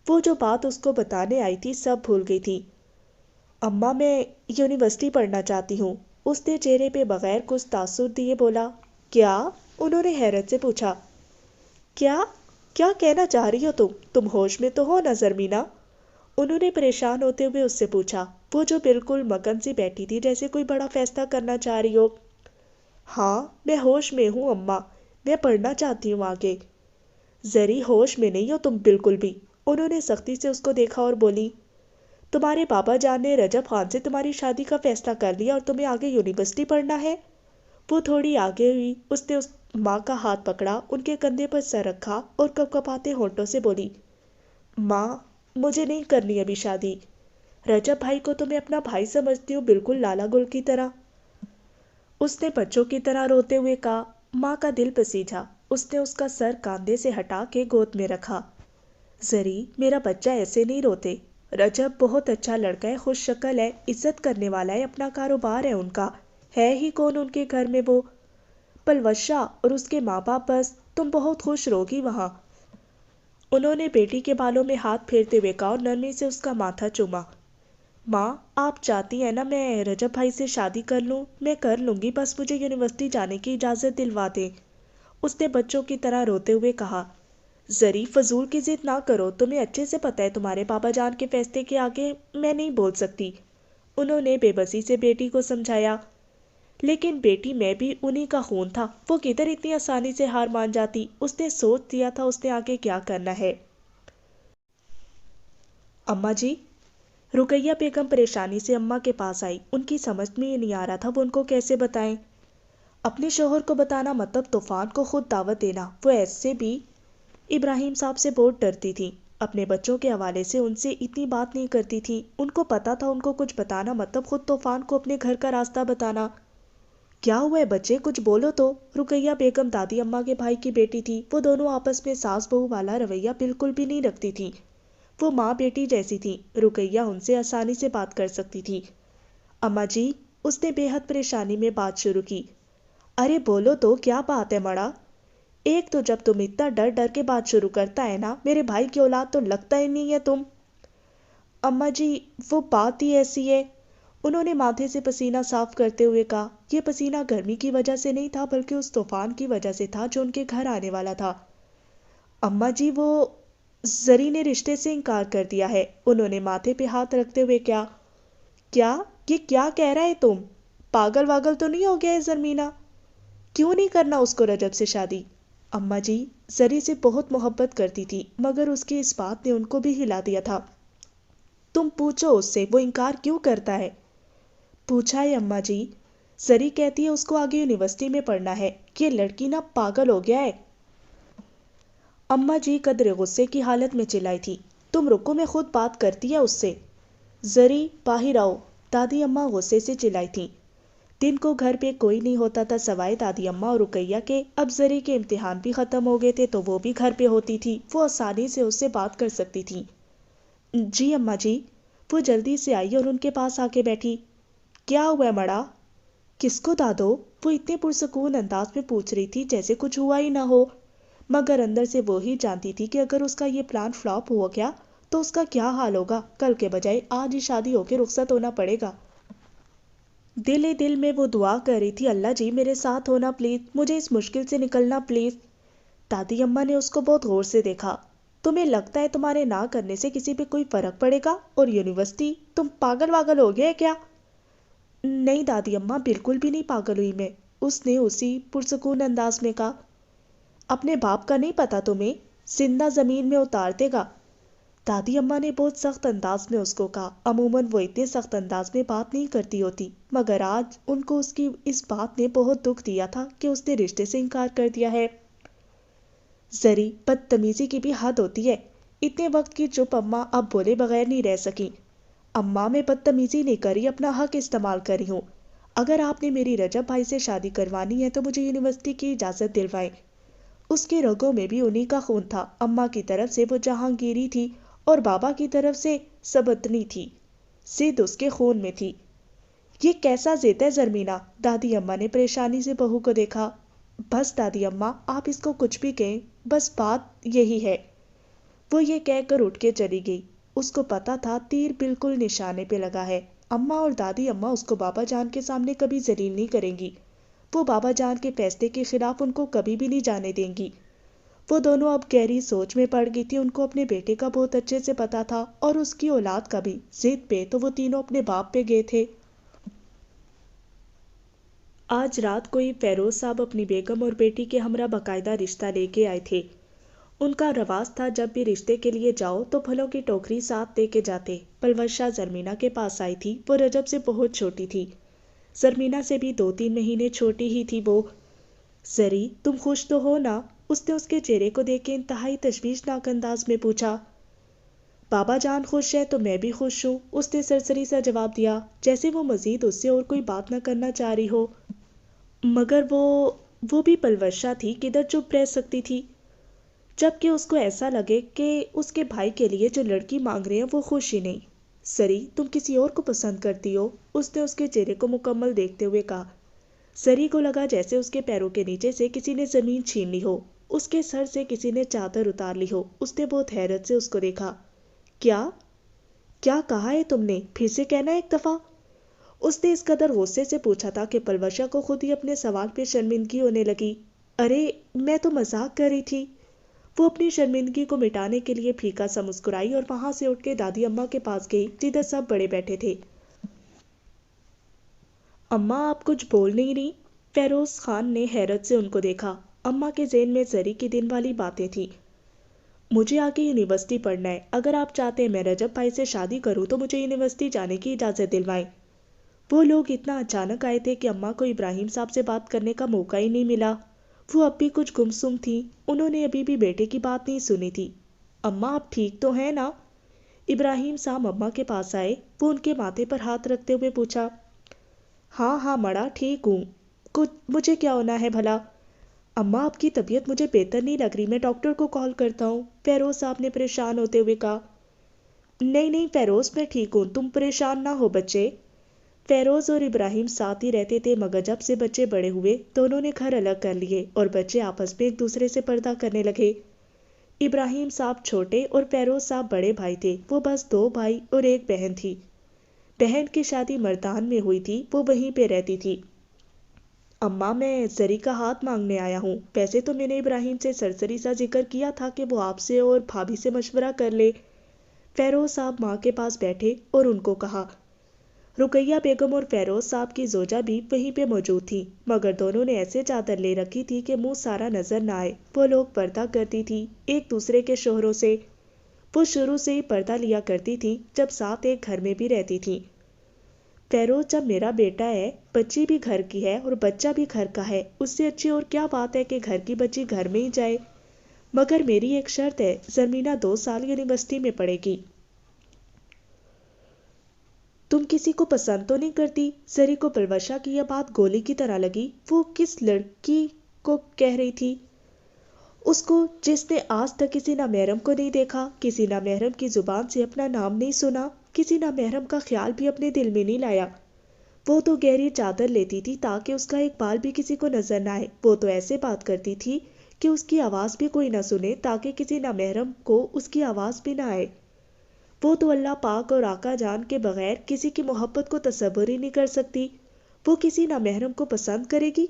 وہ جو بات اس کو بتانے آئی تھی سب بھول گئی تھی۔ اماں، میں یونیورسٹی پڑھنا چاہتی ہوں، اس نے چہرے پہ بغیر کچھ تاثر دیے بولا۔ کیا؟ انہوں نے حیرت سے پوچھا۔ کیا کیا کہنا چاہ رہی ہو تم ہوش میں تو ہو نا زرمینا؟ انہوں نے پریشان ہوتے ہوئے اس سے پوچھا، وہ جو بالکل مگن سی بیٹھی تھی جیسے کوئی بڑا فیصلہ کرنا چاہ رہی ہو۔ ہاں، میں ہوش میں ہوں اماں، میں پڑھنا چاہتی ہوں آگے۔ زری، ہوش میں نہیں ہو تم بالکل بھی، انہوں نے سختی سے اس کو دیکھا اور بولی۔ تمہارے بابا جان نے رجب خان سے تمہاری شادی کا فیصلہ کر لیا اور تمہیں آگے یونیورسٹی پڑھنا ہے؟ وہ تھوڑی آگے ہوئی، اس نے اس ماں کا ہاتھ پکڑا، ان کے کندھے پر سر رکھا اور کپکپاتے ہونٹوں سے بولی، ماں، مجھے نہیں کرنی ابھی شادی۔ رجب بھائی کو تو میں اپنا بھائی سمجھتی ہوں، بالکل لالا گل کی طرح۔ اس نے بچوں کی طرح روتے ہوئے کہا۔ ماں کا دل پسیجا، اس نے اس کا سر کاندھے سے ہٹا کے گود میں رکھا۔ زری، میرا بچہ ایسے نہیں روتے، رجب بہت اچھا لڑکا ہے، خوش شکل ہے، عزت کرنے والا ہے، اپنا کاروبار ہے ان کا، ہے ہی کون ان کے گھر میں وہ پلوشا اور اس کے ماں باپ، بس تم بہت خوش رہوگی وہاں۔ انہوں نے بیٹی کے بالوں میں ہاتھ پھیرتے ہوئے کہا اور نرمی سے اس کا ماتھا چوما۔ ماں، آپ چاہتی ہیں نا میں رجب بھائی سے شادی کر لوں؟ میں کر لوں گی، بس مجھے یونیورسٹی جانے کی اجازت دلوا دیں، اس نے بچوں کی طرح روتے ہوئے کہا۔ زری، فضول کی ضد نہ کرو، تمہیں اچھے سے پتہ ہے تمہارے بابا جان کے فیصلے کے آگے میں نہیں بول سکتی، انہوں نے بے بسی سے بیٹی کو سمجھایا۔ لیکن بیٹی میں بھی انہی کا خون تھا، وہ کدھر اتنی آسانی سے ہار مان جاتی، اس نے سوچ دیا تھا اس نے آگے کیا کرنا ہے۔ اماں جی، رقیہ بیگم پریشانی سے اماں کے پاس آئی، ان کی سمجھ میں یہ نہیں آ رہا تھا وہ ان کو کیسے بتائیں۔ اپنے شوہر کو بتانا مطلب طوفان کو خود دعوت دینا، وہ ایسے بھی ابراہیم صاحب سے بہت ڈرتی تھی، اپنے بچوں کے حوالے سے ان سے اتنی بات نہیں کرتی تھی، ان کو پتا تھا ان کو کچھ بتانا مطلب خود طوفان کو اپنے گھر کا راستہ بتانا۔ کیا ہوا ہے بچے، کچھ بولو تو؟ رقیہ بیگم دادی اماں کے بھائی کی بیٹی تھی، وہ دونوں آپس میں ساس بہو والا رویہ بالکل بھی نہیں رکھتی تھی، وہ ماں بیٹی جیسی تھی، رقیہ ان سے آسانی سے بات کر سکتی تھی۔ اماں جی، اس نے بے حد پریشانی میں بات شروع کی۔ ارے بولو تو، کیا بات ہے مڑا؟ ایک تو جب تم اتنا ڈر ڈر کے بات شروع کرتا ہے نا، میرے بھائی کی اولاد تو لگتا ہی نہیں ہے تم۔ اماں جی، وہ بات ہی ایسی ہے، انہوں نے ماتھے سے پسینہ صاف کرتے ہوئے کہا۔ یہ پسینہ گرمی کی وجہ سے نہیں تھا بلکہ اس طوفان کی وجہ سے تھا جو ان کے گھر آنے والا تھا۔ اماں جی، وہ زری نے رشتے سے انکار کر دیا ہے، انہوں نے ماتھے پہ ہاتھ رکھتے ہوئے کیا یہ کیا کہہ رہا ہے تم؟ پاگل واگل تو نہیں ہو گیا ہے زرمینا؟ کیوں نہیں کرنا اس کو رجب سے شادی؟ اماں جی، زری سے بہت محبت کرتی تھی مگر اس کی اس بات نے ان کو بھی ہلا دیا تھا۔ تم پوچھو اس سے وہ انکار کیوں کرتا ہے؟ پوچھا ہے اماں جی، زری کہتی ہے اس کو آگے یونیورسٹی میں پڑھنا ہے، یہ لڑکی نا پاگل ہو گیا ہے۔ اماں جی قدر غصے کی حالت میں چلائی تھی، تم رکو میں خود بات کرتی ہے اس سے۔ زری، باہر آؤ، دادی اماں غصے سے چلائی تھی۔ دن کو گھر پہ کوئی نہیں ہوتا تھا سوائے دادی اماں اور رقیہ کے، اب زری کے امتحان بھی ختم ہو گئے تھے تو وہ بھی گھر پہ ہوتی تھی، وہ آسانی سے اس سے بات کر سکتی تھی۔ جی اماں جی، وہ جلدی سے آئی اور ان کے پاس آ کے بیٹھی۔ کیا ہوا ہے مڑا؟ کس کو دادو؟ وہ اتنے پرسکون انداز میں پوچھ رہی تھی جیسے کچھ ہوا ہی نہ ہو، مگر اندر سے وہی جانتی تھی کہ اگر اس کا یہ پلان فلاپ ہو گیا تو اس کا کیا حال ہوگا؟ کل کے بجائے آج ہی شادی ہو کے رخصت ہونا پڑے گا۔ دل ہی دل میں وہ دعا کر رہی تھی، اللہ جی میرے ساتھ ہونا پلیز، مجھے اس مشکل سے نکلنا پلیز۔ دادی اماں نے اس کو بہت غور سے دیکھا۔ تمہیں لگتا ہے تمہارے نہ کرنے سے کسی پہ کوئی فرق پڑے گا؟ اور یونیورسٹی، تم پاگل واگل ہو گئے کیا؟ نہیں دادی اماں، بالکل بھی نہیں پاگل ہوئی میں، اس نے اسی پرسکون انداز میں کہا۔ اپنے باپ کا نہیں پتا تمہیں؟ زندہ زمین میں اتار دے گا۔ دادی اماں نے بہت سخت انداز میں اس کو کہا۔ عموماً وہ اتنے سخت انداز میں بات نہیں کرتی ہوتی، مگر آج ان کو اس کی اس بات نے بہت دکھ دیا تھا کہ اس نے رشتے سے انکار کر دیا ہے۔ زری، بدتمیزی کی بھی حد ہوتی ہے۔ اتنے وقت کی چپ اماں اب بولے بغیر نہیں رہ سکی۔ اماں میں بدتمیزی نہیں کری، اپنا حق استعمال کری ہوں۔ اگر آپ نے میری رجب بھائی سے شادی کروانی ہے تو مجھے یونیورسٹی کی اجازت دلوائیں۔ اس کے رگوں میں بھی انہی کا خون تھا، اماں کی طرف سے وہ جہانگیری تھی اور بابا کی طرف سے سبتنی تھی، ضد اس کے خون میں تھی۔ یہ کیسا ضد ہے زرمینہ؟ دادی اماں نے پریشانی سے بہو کو دیکھا۔ بس دادی اماں، آپ اس کو کچھ بھی کہیں، بس بات یہی ہے۔ وہ یہ کہہ کر اٹھ کے چلی گئی۔ اس کو پتا تھا تیر بالکل نشانے پہ لگا ہے۔ اماں اور دادی اماں اس کو بابا جان کے سامنے کبھی ذلیل نہیں کریں گی۔ وہ بابا جان کے فیصلے کے خلاف ان کو کبھی بھی نہیں جانے دیں گی۔ وہ دونوں اب گہری سوچ میں پڑ گئی تھی۔ ان کو اپنے بیٹے کا بہت اچھے سے پتا تھا اور اس کی اولاد کا بھی۔ ضد پہ تو وہ تینوں اپنے باپ پہ گئے تھے۔ آج رات کو ہی فیروز صاحب اپنی بیگم اور بیٹی کے ہمراہ باقاعدہ رشتہ لے کے آئے تھے۔ ان کا رواج تھا جب بھی رشتے کے لیے جاؤ تو پھلوں کی ٹوکری ساتھ لے کے جاتے۔ پلوشہ زرمینہ کے پاس آئی تھی۔ وہ رجب سے بہت چھوٹی تھی، زرمینہ سے بھی 2-3 مہینے چھوٹی ہی تھی وہ۔ زری، تم خوش تو ہو نا؟ اس نے اس کے چہرے کو دیکھ کے انتہائی تشویشناک انداز میں پوچھا۔ بابا جان خوش ہے تو میں بھی خوش ہوں، اس نے سرسری سا جواب دیا، جیسے وہ مزید اس سے اور کوئی بات نہ کرنا چاہ رہی ہو۔ مگر وہ بھی پلوشہ تھی، کدھر چپ رہ سکتی تھی؟ جبکہ اس کو ایسا لگے کہ اس کے بھائی کے لیے جو لڑکی مانگ رہے ہیں وہ خوش ہی نہیں۔ سری، تم کسی اور کو پسند کرتی ہو؟ اس نے اس کے چہرے کو مکمل دیکھتے ہوئے کہا۔ سری کو لگا جیسے اس کے پیروں کے نیچے سے کسی نے زمین چھین لی ہو، اس کے سر سے کسی نے چادر اتار لی ہو۔ اس نے بہت حیرت سے اس کو دیکھا۔ کیا کہا ہے تم نے؟ پھر سے کہنا ایک دفعہ۔ اس نے اس قدر غصے سے پوچھا تھا کہ پلوشہ کو خود ہی اپنے سوال پہ شرمندگی ہونے لگی۔ ارے میں تو مذاق کر رہی تھی۔ وہ اپنی شرمندگی کو مٹانے کے لیے پھیکا سا مسکرائی اور وہاں سے اٹھ کے دادی اماں کے پاس گئی جدھر سب بڑے بیٹھے تھے۔ اماں آپ کچھ بول نہیں رہی؟ فیروز خان نے حیرت سے ان کو دیکھا۔ اماں کے ذہن میں زری کی دن والی باتیں تھیں۔ مجھے آگے یونیورسٹی پڑھنا ہے، اگر آپ چاہتے ہیں میں رجب بھائی سے شادی کروں تو مجھے یونیورسٹی جانے کی اجازت دلوائیں۔ وہ لوگ اتنا اچانک آئے تھے کہ اماں کو ابراہیم صاحب سے بات کرنے کا موقع ہی نہیں ملا۔ وہ اب بھی کچھ گمسم تھی، انہوں نے ابھی بھی بیٹے کی بات نہیں سنی تھی۔ اماں آپ ٹھیک تو ہیں نا؟ ابراہیم صاحب اماں کے پاس آئے۔ وہ ان کے ماتھے پر ہاتھ رکھتے ہوئے پوچھا۔ ہاں مڑا ٹھیک ہوں، مجھے کیا ہونا ہے بھلا؟ اماں آپ کی طبیعت مجھے بہتر نہیں لگ رہی، میں ڈاکٹر کو کال کرتا ہوں، فیروز صاحب نے پریشان ہوتے ہوئے کہا۔ نہیں فیروز، میں ٹھیک ہوں، تم پریشان نہ ہو بچے۔ فیروز اور ابراہیم ساتھ ہی رہتے تھے، مگر جب سے بچے بڑے ہوئے دونوں نے گھر الگ کر لیے اور بچے آپس میں ایک دوسرے سے پردہ کرنے لگے۔ ابراہیم صاحب چھوٹے اور فیروز صاحب بڑے بھائی تھے۔ وہ بس 2 بھائی اور 1 بہن تھی۔ بہن کی شادی مردان میں ہوئی تھی، وہ وہیں پہ رہتی تھی۔ اماں میں زری کا ہاتھ مانگنے آیا ہوں۔ ویسے تو میں نے ابراہیم سے سرسری سا ذکر کیا تھا کہ وہ آپ سے اور بھابھی سے مشورہ کر لے۔ فیروز صاحب ماں کے پاس بیٹھے اور ان کو کہا۔ رقیہ بیگم اور فیروز صاحب کی زوجہ بھی وہیں پہ موجود تھی، مگر دونوں نے ایسے چادر لے رکھی تھی کہ منہ سارا نظر نہ آئے۔ وہ لوگ پردہ کرتی تھی ایک دوسرے کے شوہروں سے۔ وہ شروع سے ہی پردہ لیا کرتی تھی جب ساتھ ایک گھر میں بھی رہتی تھی۔ فیروز، جب میرا بیٹا ہے، بچی بھی گھر کی ہے اور بچہ بھی گھر کا ہے، اس سے اچھی اور کیا بات ہے کہ گھر کی بچی گھر میں ہی جائے۔ مگر میری ایک شرط ہے، زرمینہ 2 سال یونیورسٹی میں پڑھے گی۔ تم کسی کو پسند تو نہیں کرتی؟ زری کو پلوشہ کی یہ بات گولی کی طرح لگی۔ وہ کس لڑکی کو کہہ رہی تھی؟ اس کو جس نے آج تک کسی نامحرم کو نہیں دیکھا، کسی نامحرم کی زبان سے اپنا نام نہیں سنا، کسی نامحرم کا خیال بھی اپنے دل میں نہیں لایا۔ وہ تو گہری چادر لیتی تھی تاکہ اس کا ایک بال بھی کسی کو نظر نہ آئے۔ وہ تو ایسے بات کرتی تھی کہ اس کی آواز بھی کوئی نہ سنے تاکہ کسی نامحرم کو اس کی آواز بھی نہ آئے۔ وہ تو اللہ پاک اور آقا جان کے بغیر کسی کی محبت کو تصور ہی نہیں کر سکتی، وہ کسی نامحرم کو پسند کرے گی؟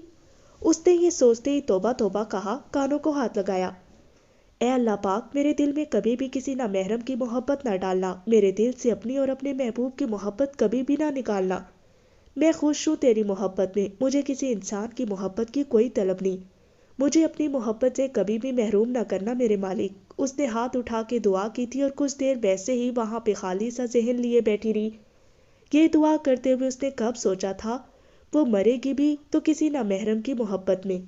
اس نے یہ سوچتے ہی توبہ توبہ کہا، کانوں کو ہاتھ لگایا۔ اے اللہ پاک، میرے دل میں کبھی بھی کسی نامحرم کی محبت نہ ڈالنا، میرے دل سے اپنی اور اپنے محبوب کی محبت کبھی بھی نہ نکالنا۔ میں خوش ہوں تیری محبت میں، مجھے کسی انسان کی محبت کی کوئی طلب نہیں، مجھے اپنی محبت سے کبھی بھی محروم نہ کرنا میرے مالک۔ اس نے ہاتھ اٹھا کے دعا کی تھی اور کچھ دیر ویسے ہی وہاں پہ خالی سا ذہن لیے بیٹھی رہی۔ یہ دعا کرتے ہوئے اس نے کب سوچا تھا وہ مرے گی بھی تو کسی نامحرم کی محبت میں۔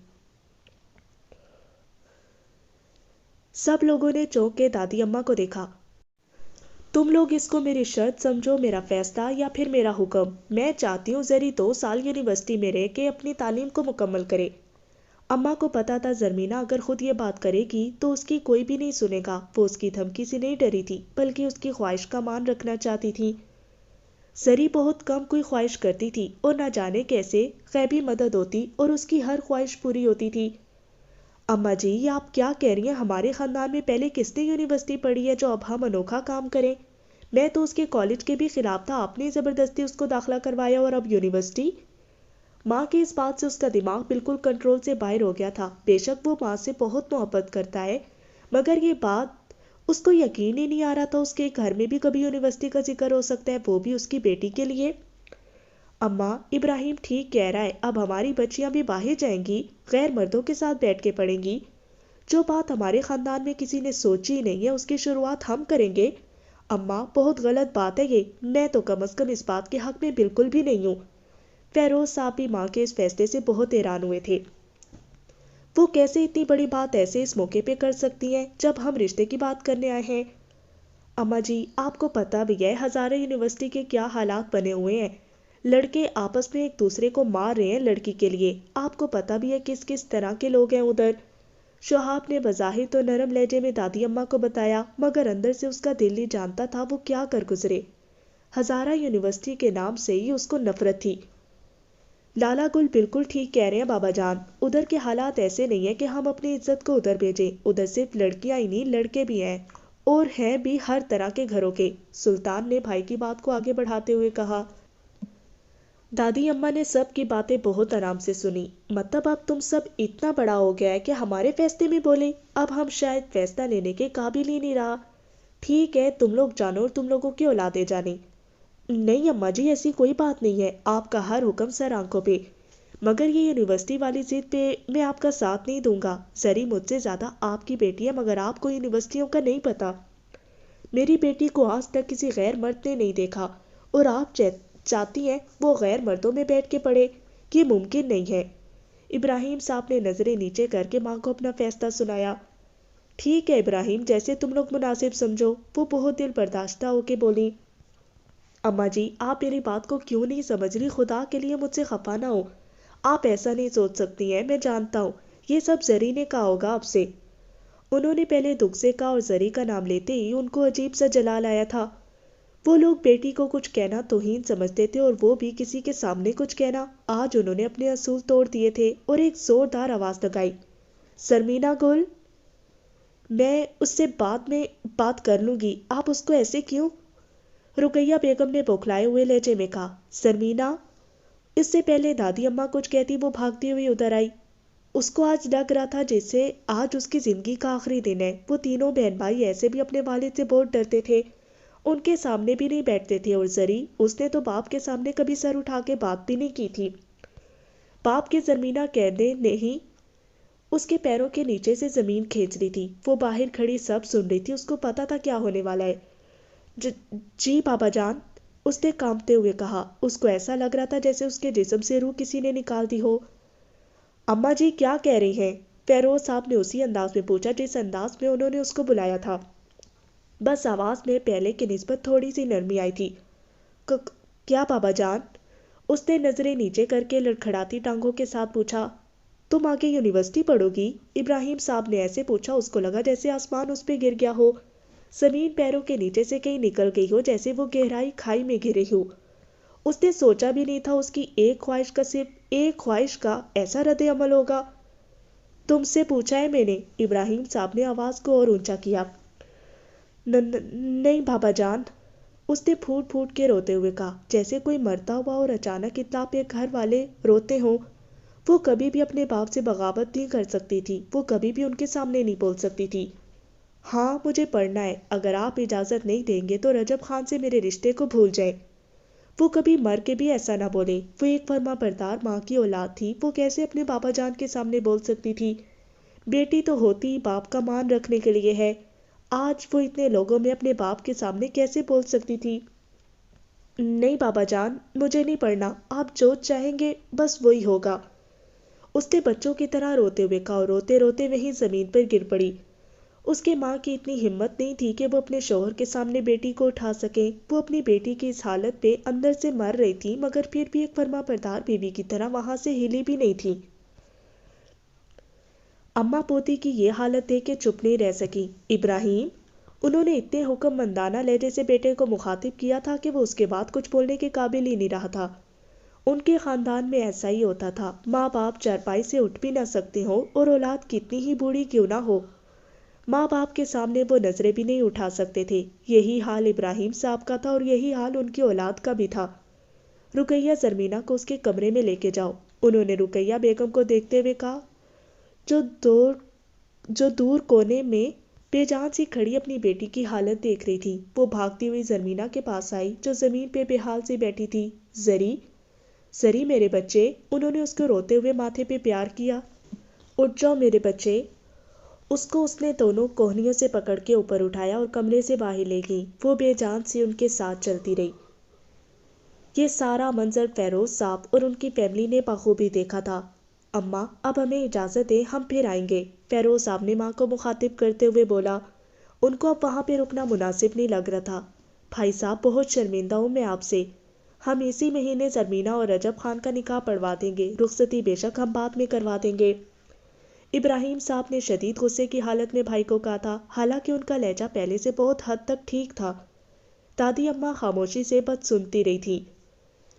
سب لوگوں نے چونک کے دادی اماں کو دیکھا۔ تم لوگ اس کو میری شرط سمجھو، میرا فیصلہ یا پھر میرا حکم؟ میں چاہتی ہوں زری 2 سال یونیورسٹی میں رہ کے اپنی تعلیم کو مکمل کرے۔ اماں کو پتا تھا زرمینہ اگر خود یہ بات کرے گی تو اس کی کوئی بھی نہیں سنے گا۔ وہ اس کی دھمکی سے نہیں ڈری تھی بلکہ اس کی خواہش کا مان رکھنا چاہتی تھی۔ زری بہت کم کوئی خواہش کرتی تھی اور نہ جانے کیسے غیبی مدد ہوتی اور اس کی ہر خواہش پوری ہوتی تھی۔ اماں جی، یہ آپ کیا کہہ رہی ہیں؟ ہمارے خاندان میں پہلے کس نے یونیورسٹی پڑھی ہے جو اب ہم انوکھا کام کریں؟ میں تو اس کے کالج کے بھی خلاف تھا، آپ نے زبردستی اس کو داخلہ کروایا اور اب یونیورسٹی؟ ماں کی اس بات سے اس کا دماغ بالکل کنٹرول سے باہر ہو گیا تھا۔ بے شک وہ ماں سے بہت محبت کرتا ہے، مگر یہ بات اس کو یقین ہی نہیں آ رہا تھا اس کے گھر میں بھی کبھی یونیورسٹی کا ذکر ہو سکتا ہے، وہ بھی اس کی بیٹی کے لیے۔ اماں، ابراہیم ٹھیک کہہ رہا ہے، اب ہماری بچیاں بھی باہر جائیں گی، غیر مردوں کے ساتھ بیٹھ کے پڑھیں گی۔ جو بات ہمارے خاندان میں کسی نے سوچی ہی نہیں ہے اس کی شروعات ہم کریں گے۔ اماں، بہت غلط بات ہے یہ، میں تو کم از کم اس بات کے حق میں بالکل بھی نہیں ہوں۔ فیروز صاحب بھی ماں کے اس فیصلے سے بہت حیران ہوئے تھے۔ وہ کیسے اتنی بڑی بات ایسے اس موقع پہ کر سکتی ہیں جب ہم رشتے کی بات کرنے آئے ہیں؟ اماں جی، آپ کو پتہ بھی ہے ہزارہ یونیورسٹی کے کیا حالات بنے ہوئے ہیں، لڑکے آپس میں ایک دوسرے کو مار رہے ہیں لڑکی کے لیے، آپ کو پتہ بھی ہے کس کس طرح کے لوگ ہیں ادھر۔ شہاب نے بظاہر تو نرم لہجے میں دادی اماں کو بتایا، مگر اندر سے اس کا دل ہی جانتا تھا وہ کیا کر گزرے۔ ہزارہ یونیورسٹی کے نام سے ہی اس کو نفرت تھی۔ لالا گل بالکل ٹھیک کہہ رہے ہیں بابا جان، ادھر کے حالات ایسے نہیں ہیں کہ ہم اپنی عزت کو ادھر بھیجیں، ادھر صرف لڑکیاں ہی نہیں لڑکے بھی ہیں، اور ہیں بھی ہر طرح کے گھروں کے۔ سلطان نے بھائی کی بات کو آگے بڑھاتے ہوئے کہا۔ دادی اماں نے سب کی باتیں بہت آرام سے سنی۔ مطلب اب تم سب اتنا بڑا ہو گیا ہے کہ ہمارے فیصلے میں بولے؟ اب ہم شاید فیصلہ لینے کے قابل ہی نہیں رہا۔ ٹھیک ہے، تم لوگ جانو اور تم لوگوں کی اولادیں جانے۔ نہیں اماں جی، ایسی کوئی بات نہیں ہے، آپ کا ہر حکم سر آنکھوں پہ، مگر یہ یونیورسٹی والی ضد پہ میں آپ کا ساتھ نہیں دوں گا۔ زری مجھ سے زیادہ آپ کی بیٹی ہے، مگر آپ کو یونیورسٹیوں کا نہیں پتا۔ میری بیٹی کو آج تک کسی غیر مرد نے نہیں دیکھا، اور آپ چاہتی ہیں وہ غیر مردوں میں بیٹھ کے پڑھے؟ یہ ممکن نہیں ہے۔ ابراہیم صاحب نے نظریں نیچے کر کے ماں کو اپنا فیصلہ سنایا۔ ٹھیک ہے ابراہیم، جیسے تم لوگ مناسب سمجھو، وہ بہت دل برداشتہ ہو کے بولی۔ اماں جی، آپ میری بات کو کیوں نہیں سمجھ رہی؟ خدا کے لیے مجھ سے خفا نہ ہو، آپ ایسا نہیں سوچ سکتی ہیں، میں جانتا ہوں یہ سب زری نے کہا ہوگا آپ سے۔ انہوں نے پہلے دکھ سے کہا اور زری کا نام لیتے ہی ان کو عجیب سا جلال آیا تھا۔ وہ لوگ بیٹی کو کچھ کہنا توہین سمجھتے تھے اور وہ بھی کسی کے سامنے کچھ کہنا۔ آج انہوں نے اپنے اصول توڑ دیے تھے اور ایک زوردار آواز لگائی، زرمینہ گل، میں اس سے بعد میں بات کر لوں گی، آپ اس کو ایسے کیوں؟ رقیہ بیگم نے بوکھلائے ہوئے لہجے میں کہا۔ زرمینہ، اس سے پہلے دادی اماں کچھ کہتی وہ بھاگتی ہوئی ادھر آئی۔ اس کو آج لگ رہا تھا جیسے آج اس کی زندگی کا آخری دن ہے۔ وہ تینوں بہن بھائی ایسے بھی اپنے والد سے بہت ڈرتے تھے، ان کے سامنے بھی نہیں بیٹھتے تھے، اور زری، اس نے تو باپ کے سامنے کبھی سر اٹھا کے بات بھی نہیں کی تھی۔ باپ کی زرمینہ کہنے نہیں اس کے پیروں کے نیچے سے زمین کھینچ رہی تھی۔ وہ باہر کھڑی سب سن رہی تھی، اس کو پتا تھا کیا ہونے والا ہے۔ جی بابا جان، اس نے کانپتے ہوئے کہا۔ اس کو ایسا لگ رہا تھا جیسے اس کے جسم سے روح کسی نے نکال دی ہو۔ اماں جی کیا کہہ رہی ہیں؟ فیروز صاحب نے اسی انداز میں پوچھا جس انداز میں انہوں نے اس کو بلایا تھا، بس آواز میں پہلے کی نسبت تھوڑی سی نرمی آئی تھی۔ کیا بابا جان؟ اس نے نظریں نیچے کر کے لڑکھڑاتی ٹانگوں کے ساتھ پوچھا۔ تم آگے یونیورسٹی پڑھو گی؟ ابراہیم صاحب نے ایسے پوچھا اس کو لگا جیسے آسمان اس پہ گر گیا ہو، زمین پیروں کے نیچے سے کہیں نکل گئی ہو، جیسے وہ گہرائی کھائی میں گری ہو۔ اس نے سوچا بھی نہیں تھا اس کی ایک خواہش کا صرف ایک خواہش کا ایسا رد عمل ہوگا۔ تم سے پوچھا ہے میں نے، ابراہیم صاحب نے آواز کو اور اونچا کیا۔ نہیں بابا جان، اس نے پھوٹ پھوٹ کے روتے ہوئے کہا، جیسے کوئی مرتا ہوا اور اچانک اتنا پہ گھر والے روتے ہوں۔ وہ کبھی بھی اپنے باپ سے بغاوت نہیں کر سکتی تھی، وہ کبھی بھی ان کے سامنے نہیں بول سکتی تھی۔ ہاں مجھے پڑھنا ہے، اگر آپ اجازت نہیں دیں گے تو رجب خان سے میرے رشتے کو بھول جائیں۔ وہ کبھی مر کے بھی ایسا نہ بولے، وہ ایک فرما بردار ماں کی اولاد تھی، وہ کیسے اپنے بابا جان کے سامنے بول سکتی تھی؟ بیٹی تو ہوتی باپ کا مان رکھنے کے لیے ہے، آج وہ اتنے لوگوں میں اپنے باپ کے سامنے کیسے بول سکتی تھی؟ نہیں بابا جان، مجھے نہیں پڑھنا، آپ جو چاہیں گے بس وہی ہوگا، اس نے بچوں کی طرح روتے ہوئے کہا اور روتے روتے وہیں زمین پر گر پڑی۔ اس کے ماں کی اتنی ہمت نہیں تھی کہ وہ اپنے شوہر کے سامنے بیٹی کو اٹھا سکے۔ وہ اپنی بیٹی کی اس حالت پہ اندر سے مر رہی تھی، مگر پھر بھی ایک فرما بردار بیوی کی طرح وہاں سے ہلی بھی نہیں تھی۔ اماں پوتی کی یہ حالت دیکھ کے چپ نہیں رہ سکی۔ ابراہیم، انہوں نے اتنے حکم مندانہ لہجے سے بیٹے کو مخاطب کیا تھا کہ وہ اس کے بعد کچھ بولنے کے قابل ہی نہیں رہا تھا۔ ان کے خاندان میں ایسا ہی ہوتا تھا، ماں باپ چارپائی سے اٹھ بھی نہ سکتے ہوں اور اولاد کتنی ہی بوڑھی کیوں نہ ہو، ماں باپ کے سامنے وہ نظریں بھی نہیں اٹھا سکتے تھے۔ یہی حال ابراہیم صاحب کا تھا اور یہی حال ان کی اولاد کا بھی تھا۔ رقیہ زرمینہ کو اس کے کمرے میں لے کے جاؤ، انہوں نے رقیہ بیگم کو دیکھتے ہوئے کہا، جو دور کونے میں بے جان سی کھڑی اپنی بیٹی کی حالت دیکھ رہی تھی۔ وہ بھاگتی ہوئی زرمینہ کے پاس آئی جو زمین پہ بے حال سی بیٹھی تھی۔ زری میرے بچے، انہوں نے اس کو روتے ہوئے ماتھے پہ پیار کیا۔ اٹھ جاؤ میرے بچے۔ اس نے دونوں کوہنیوں سے پکڑ کے اوپر اٹھایا اور کمرے سے باہر لے گئی۔ وہ بے جان سی ان کے ساتھ چلتی رہی۔ یہ سارا منظر فیروز صاحب اور ان کی فیملی نے بخوبی دیکھا تھا۔ اماں اب ہمیں اجازت دیں، ہم پھر آئیں گے، فیروز صاحب نے ماں کو مخاطب کرتے ہوئے بولا۔ ان کو اب وہاں پہ رکنا مناسب نہیں لگ رہا تھا۔ بھائی صاحب، بہت شرمندہ ہوں میں آپ سے، ہم اسی مہینے زرمینہ اور رجب خان کا نکاح پڑھوا دیں گے، رخصتی بے شک ہم بعد میں کروا دیں گے۔ ابراہیم صاحب نے شدید غصے کی حالت میں بھائی کو کہا تھا، حالانکہ ان کا لہجہ پہلے سے بہت حد تک ٹھیک تھا۔ دادی اماں خاموشی سے بس سنتی رہی تھی۔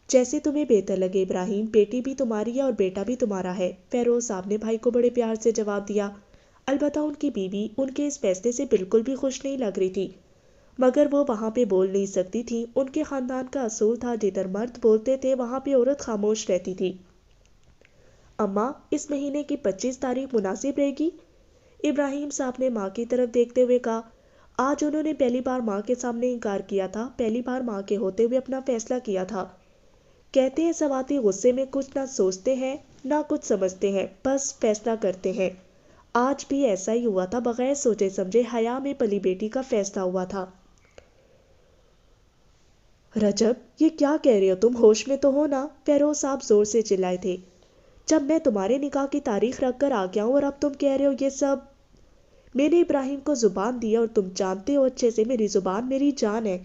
جیسے تمہیں بہتر لگے ابراہیم، بیٹی بھی تمہاری ہے اور بیٹا بھی تمہارا ہے، فیروز صاحب نے بھائی کو بڑے پیار سے جواب دیا۔ البتہ ان کی بیوی ان کے اس فیصلے سے بالکل بھی خوش نہیں لگ رہی تھی، مگر وہ وہاں پہ بول نہیں سکتی تھی۔ ان کے خاندان کا اصول تھا، جدھر مرد بولتے تھے وہاں پہ عورت خاموش رہتی تھی۔ اماں، اس مہینے کی 25 تاریخ مناسب رہے گی؟ ابراہیم صاحب نے ماں کی طرف دیکھتے ہوئے کہا۔ آج انہوں نے پہلی بار ماں کے سامنے انکار کیا تھا، پہلی بار ماں کے ہوتے ہوئے اپنا فیصلہ کیا تھا۔ کہتے ہیں سواتی غصے میں کچھ نہ سوچتے ہیں نہ کچھ سمجھتے ہیں، بس فیصلہ کرتے ہیں۔ آج بھی ایسا ہی ہوا تھا، بغیر سوچے سمجھے حیا میں پلی بیٹی کا فیصلہ ہوا تھا۔ رجب، یہ کیا کہہ رہے ہو تم، ہوش میں تو ہو نا؟ فیروز صاحب زور سے چلائے تھے۔ جب میں تمہارے نکاح کی تاریخ رکھ کر آ گیا ہوں اور اب تم کہہ رہے ہو یہ سب؟ میں نے ابراہیم کو زبان دی اور تم جانتے ہو اچھے سے میری زبان میری جان ہے۔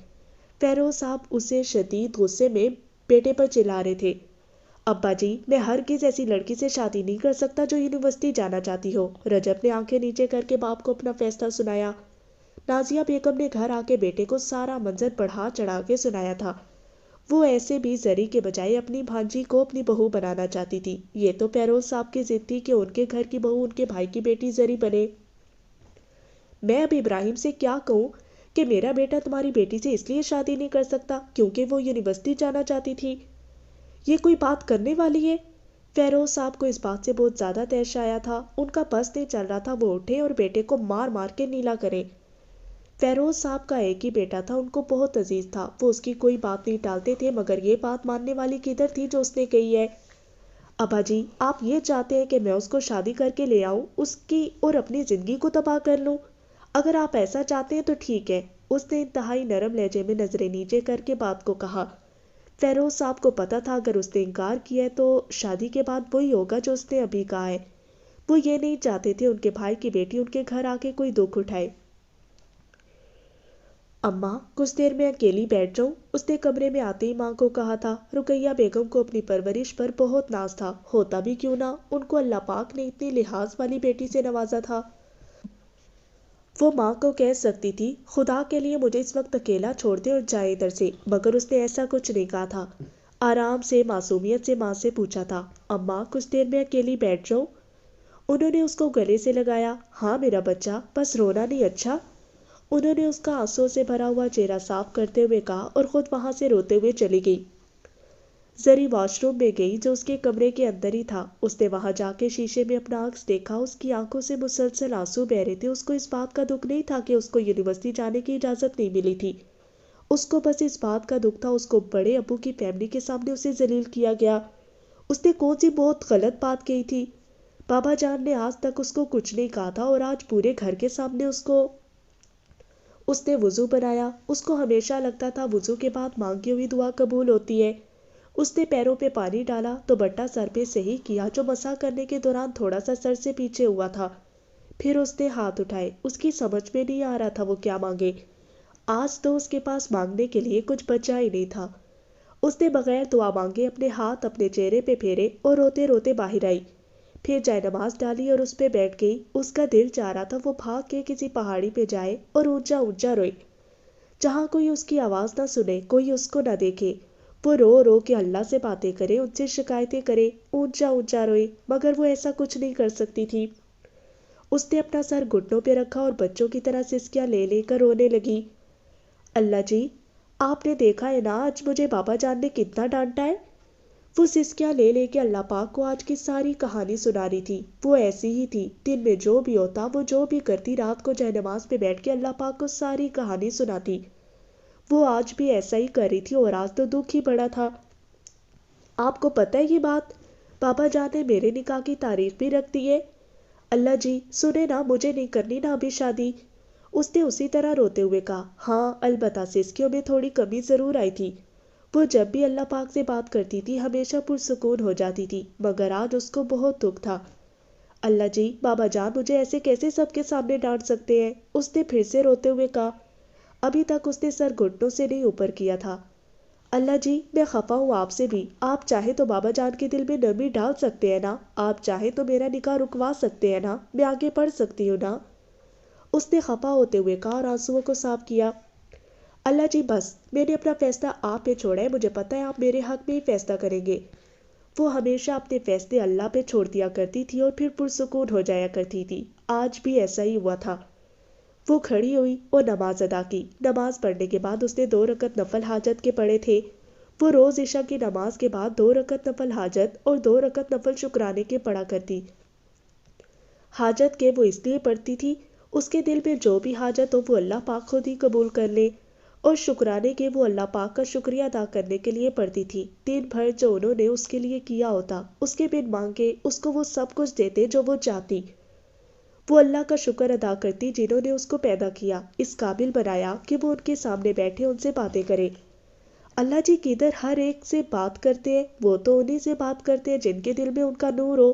فیروز صاحب اسے شدید غصے میں بیٹے پر چلا رہے تھے۔ ابا جی، میں ہرگز ایسی لڑکی سے شادی نہیں کر سکتا جو یونیورسٹی جانا چاہتی ہو۔ رجب نے آنکھیں نیچے کر کے باپ کو اپنا فیصلہ سنایا۔ نازیہ بیگم نے گھر آ کے بیٹے کو سارا منظر بڑھا چڑھا کے سنایا تھا۔ وہ ایسے بھی زری کے بجائے اپنی بھانجی کو اپنی بہو بنانا چاہتی تھی۔ یہ تو فیروز صاحب کی ضد تھی کہ ان کے گھر کی بہو ان کے بھائی کی بیٹی زری بنے۔ میں اب ابراہیم سے کیا کہوں کہ میرا بیٹا تمہاری بیٹی سے اس لیے شادی نہیں کر سکتا کیونکہ وہ یونیورسٹی جانا چاہتی تھی؟ یہ کوئی بات کرنے والی ہے؟ فیروز صاحب کو اس بات سے بہت زیادہ تیش آیا تھا، ان کا بس نہیں چل رہا تھا وہ اٹھے اور بیٹے کو مار مار کے نیلا کریں۔ فیروز صاحب کا ایک ہی بیٹا تھا، ان کو بہت عزیز تھا، وہ اس کی کوئی بات نہیں ٹالتے تھے، مگر یہ بات ماننے والی کدھر تھی جو اس نے کہی ہے؟ ابا جی، آپ یہ چاہتے ہیں کہ میں اس کو شادی کر کے لے آؤں، اس کی اور اپنی زندگی کو تباہ کر لوں؟ اگر آپ ایسا چاہتے ہیں تو ٹھیک ہے، اس نے انتہائی نرم لہجے میں نظریں نیچے کر کے بات کو کہا۔ فیروز صاحب کو پتا تھا اگر اس نے انکار کیا ہے تو شادی کے بعد وہی ہوگا جو اس نے ابھی کہا ہے۔ وہ یہ نہیں چاہتے تھے ان کے بھائی کی بیٹی ان کے گھر آ کے کوئی دکھ اٹھائے۔ اماں، کچھ دیر میں اکیلی بیٹھ جاؤں، اس نے کمرے میں آتے ہی ماں کو کہا تھا۔ رقیہ بیگم کو اپنی پرورش پر بہت ناز تھا، ہوتا بھی کیوں نہ، ان کو اللہ پاک نے اتنی لحاظ والی بیٹی سے نوازا تھا۔ وہ ماں کو کہہ سکتی تھی، خدا کے لیے مجھے اس وقت اکیلا چھوڑ دے اور جائے ادھر سے، مگر اس نے ایسا کچھ نہیں کہا تھا۔ آرام سے معصومیت سے ماں سے پوچھا تھا، اماں کچھ دیر میں اکیلی بیٹھ جاؤں؟ انہوں نے اس کو گلے سے لگایا۔ ہاں میرا بچہ، بس رونا نہیں، اچھا؟ انہوں نے اس کا آنسوں سے بھرا ہوا چہرہ صاف کرتے ہوئے کہا اور خود وہاں سے روتے ہوئے چلی گئی۔ زری واش روم میں گئی جو اس کے کمرے کے اندر ہی تھا۔ اس نے وہاں جا کے شیشے میں اپنا عکس دیکھا، اس کی آنکھوں سے مسلسل آنسو بہ رہے تھے۔ اس کو اس بات کا دکھ نہیں تھا کہ اس کو یونیورسٹی جانے کی اجازت نہیں ملی تھی، اس کو بس اس بات کا دکھ تھا اس کو بڑے ابو کی فیملی کے سامنے اسے ذلیل کیا گیا۔ اس نے کون سی بہت غلط بات کہی تھی؟ بابا جان نے آج تک اس کو کچھ نہیں کہا تھا اور آج پورے گھر کے سامنے اس نے وضو بنایا۔ اس کو ہمیشہ لگتا تھا وضو کے بعد مانگی ہوئی دعا قبول ہوتی ہے۔ اس نے پیروں پہ پانی ڈالا تو بٹا سر پہ صحیح کیا جو مسح کرنے کے دوران تھوڑا سا سر سے پیچھے ہوا تھا۔ پھر اس نے ہاتھ اٹھائے۔ اس کی سمجھ میں نہیں آ رہا تھا وہ کیا مانگے۔ آج تو اس کے پاس مانگنے کے لیے کچھ بچا ہی نہیں تھا۔ اس نے بغیر دعا مانگے اپنے ہاتھ اپنے چہرے پہ پھیرے اور روتے روتے باہر آئی۔ پھر جائے نماز ڈالی اور اس پہ بیٹھ گئی۔ اس کا دل چاہ رہا تھا وہ بھاگ کے کسی پہاڑی پہ جائے اور اونچا اونچا روئے، جہاں کوئی اس کی آواز نہ سنے، کوئی اس کو نہ دیکھے۔ وہ رو رو کے اللہ سے باتیں کرے، ان سے شکایتیں کرے، اونچا اونچا روئے، مگر وہ ایسا کچھ نہیں کر سکتی تھی۔ اس نے اپنا سر گھٹنوں پہ رکھا اور بچوں کی طرح سسکیاں لے لے کر رونے لگی۔ اللہ جی، آپ نے دیکھا ہے نا آج مجھے بابا جان نے کتنا ڈانٹا ہے۔ وہ سسکیاں لے لے کے اللہ پاک کو آج کی ساری کہانی سنا رہی تھی۔ وہ ایسی ہی تھی، دن میں جو بھی ہوتا، وہ جو بھی کرتی، رات کو جائے نماز پہ بیٹھ کے اللہ پاک کو ساری کہانی سناتی۔ وہ آج بھی ایسا ہی کر رہی تھی اور آج تو دکھ ہی بڑا تھا۔ آپ کو پتہ ہے یہ بات؟ بابا جان نے میرے نکاح کی تاریخ بھی رکھ دی ہے۔ اللہ جی سنے نا، مجھے نہیں کرنی نا ابھی شادی۔ اس نے اسی طرح روتے ہوئے کہا۔ ہاں البتہ سسکیوں میں تھوڑی کمی ضرور آئی تھی۔ وہ جب بھی اللہ پاک سے بات کرتی تھی ہمیشہ پرسکون ہو جاتی تھی، مگر آج اس کو بہت دکھ تھا۔ اللہ جی، بابا جان مجھے ایسے کیسے سب کے سامنے ڈانٹ سکتے ہیں؟ اس نے پھر سے روتے ہوئے کہا۔ ابھی تک اس نے سر گھٹنوں سے نہیں اوپر کیا تھا۔ اللہ جی میں خفا ہوں آپ سے بھی، آپ چاہے تو بابا جان کے دل میں نرمی ڈال سکتے ہیں نا، آپ چاہے تو میرا نکاح رکوا سکتے ہیں نا، میں آگے پڑھ سکتی ہوں نا، اس نے خفا ہوتے ہوئے کہا اور آنسوؤں کو صاف کیا۔ اللہ جی بس، میں نے اپنا فیصلہ آپ پہ چھوڑا ہے، مجھے پتہ ہے آپ میرے حق میں ہی فیصلہ کریں گے۔ وہ ہمیشہ اپنے فیصلے اللہ پہ چھوڑ دیا کرتی تھی اور پھر پرسکون ہو جایا کرتی تھی۔ آج بھی ایسا ہی ہوا تھا۔ وہ کھڑی ہوئی اور نماز ادا کی۔ نماز پڑھنے کے بعد اس نے 2 رکعت نفل حاجت کے پڑھے تھے۔ وہ روز عشاء کی نماز کے بعد 2 رکعت نفل حاجت اور 2 رکعت نفل شکرانے کے پڑھا کرتی۔ حاجت کے وہ اس لیے پڑھتی تھی اس کے دل میں جو بھی حاجت ہو وہ اللہ پاک خود ہی قبول کر لے، اور شکرانے کے وہ اللہ پاک کا شکریہ ادا کرنے کے لیے پڑھتی تھی۔ دن بھر جو انہوں نے اس کے لیے کیا ہوتا، اس کے بن مانگے اس کو وہ سب کچھ دیتے جو وہ چاہتی۔ وہ اللہ کا شکر ادا کرتی جنہوں نے اس کو پیدا کیا، اس قابل بنایا کہ وہ ان کے سامنے بیٹھے ان سے باتیں کرے۔ اللہ جی کدھر ہر ایک سے بات کرتے ہیں، وہ تو انہی سے بات کرتے ہیں جن کے دل میں ان کا نور ہو۔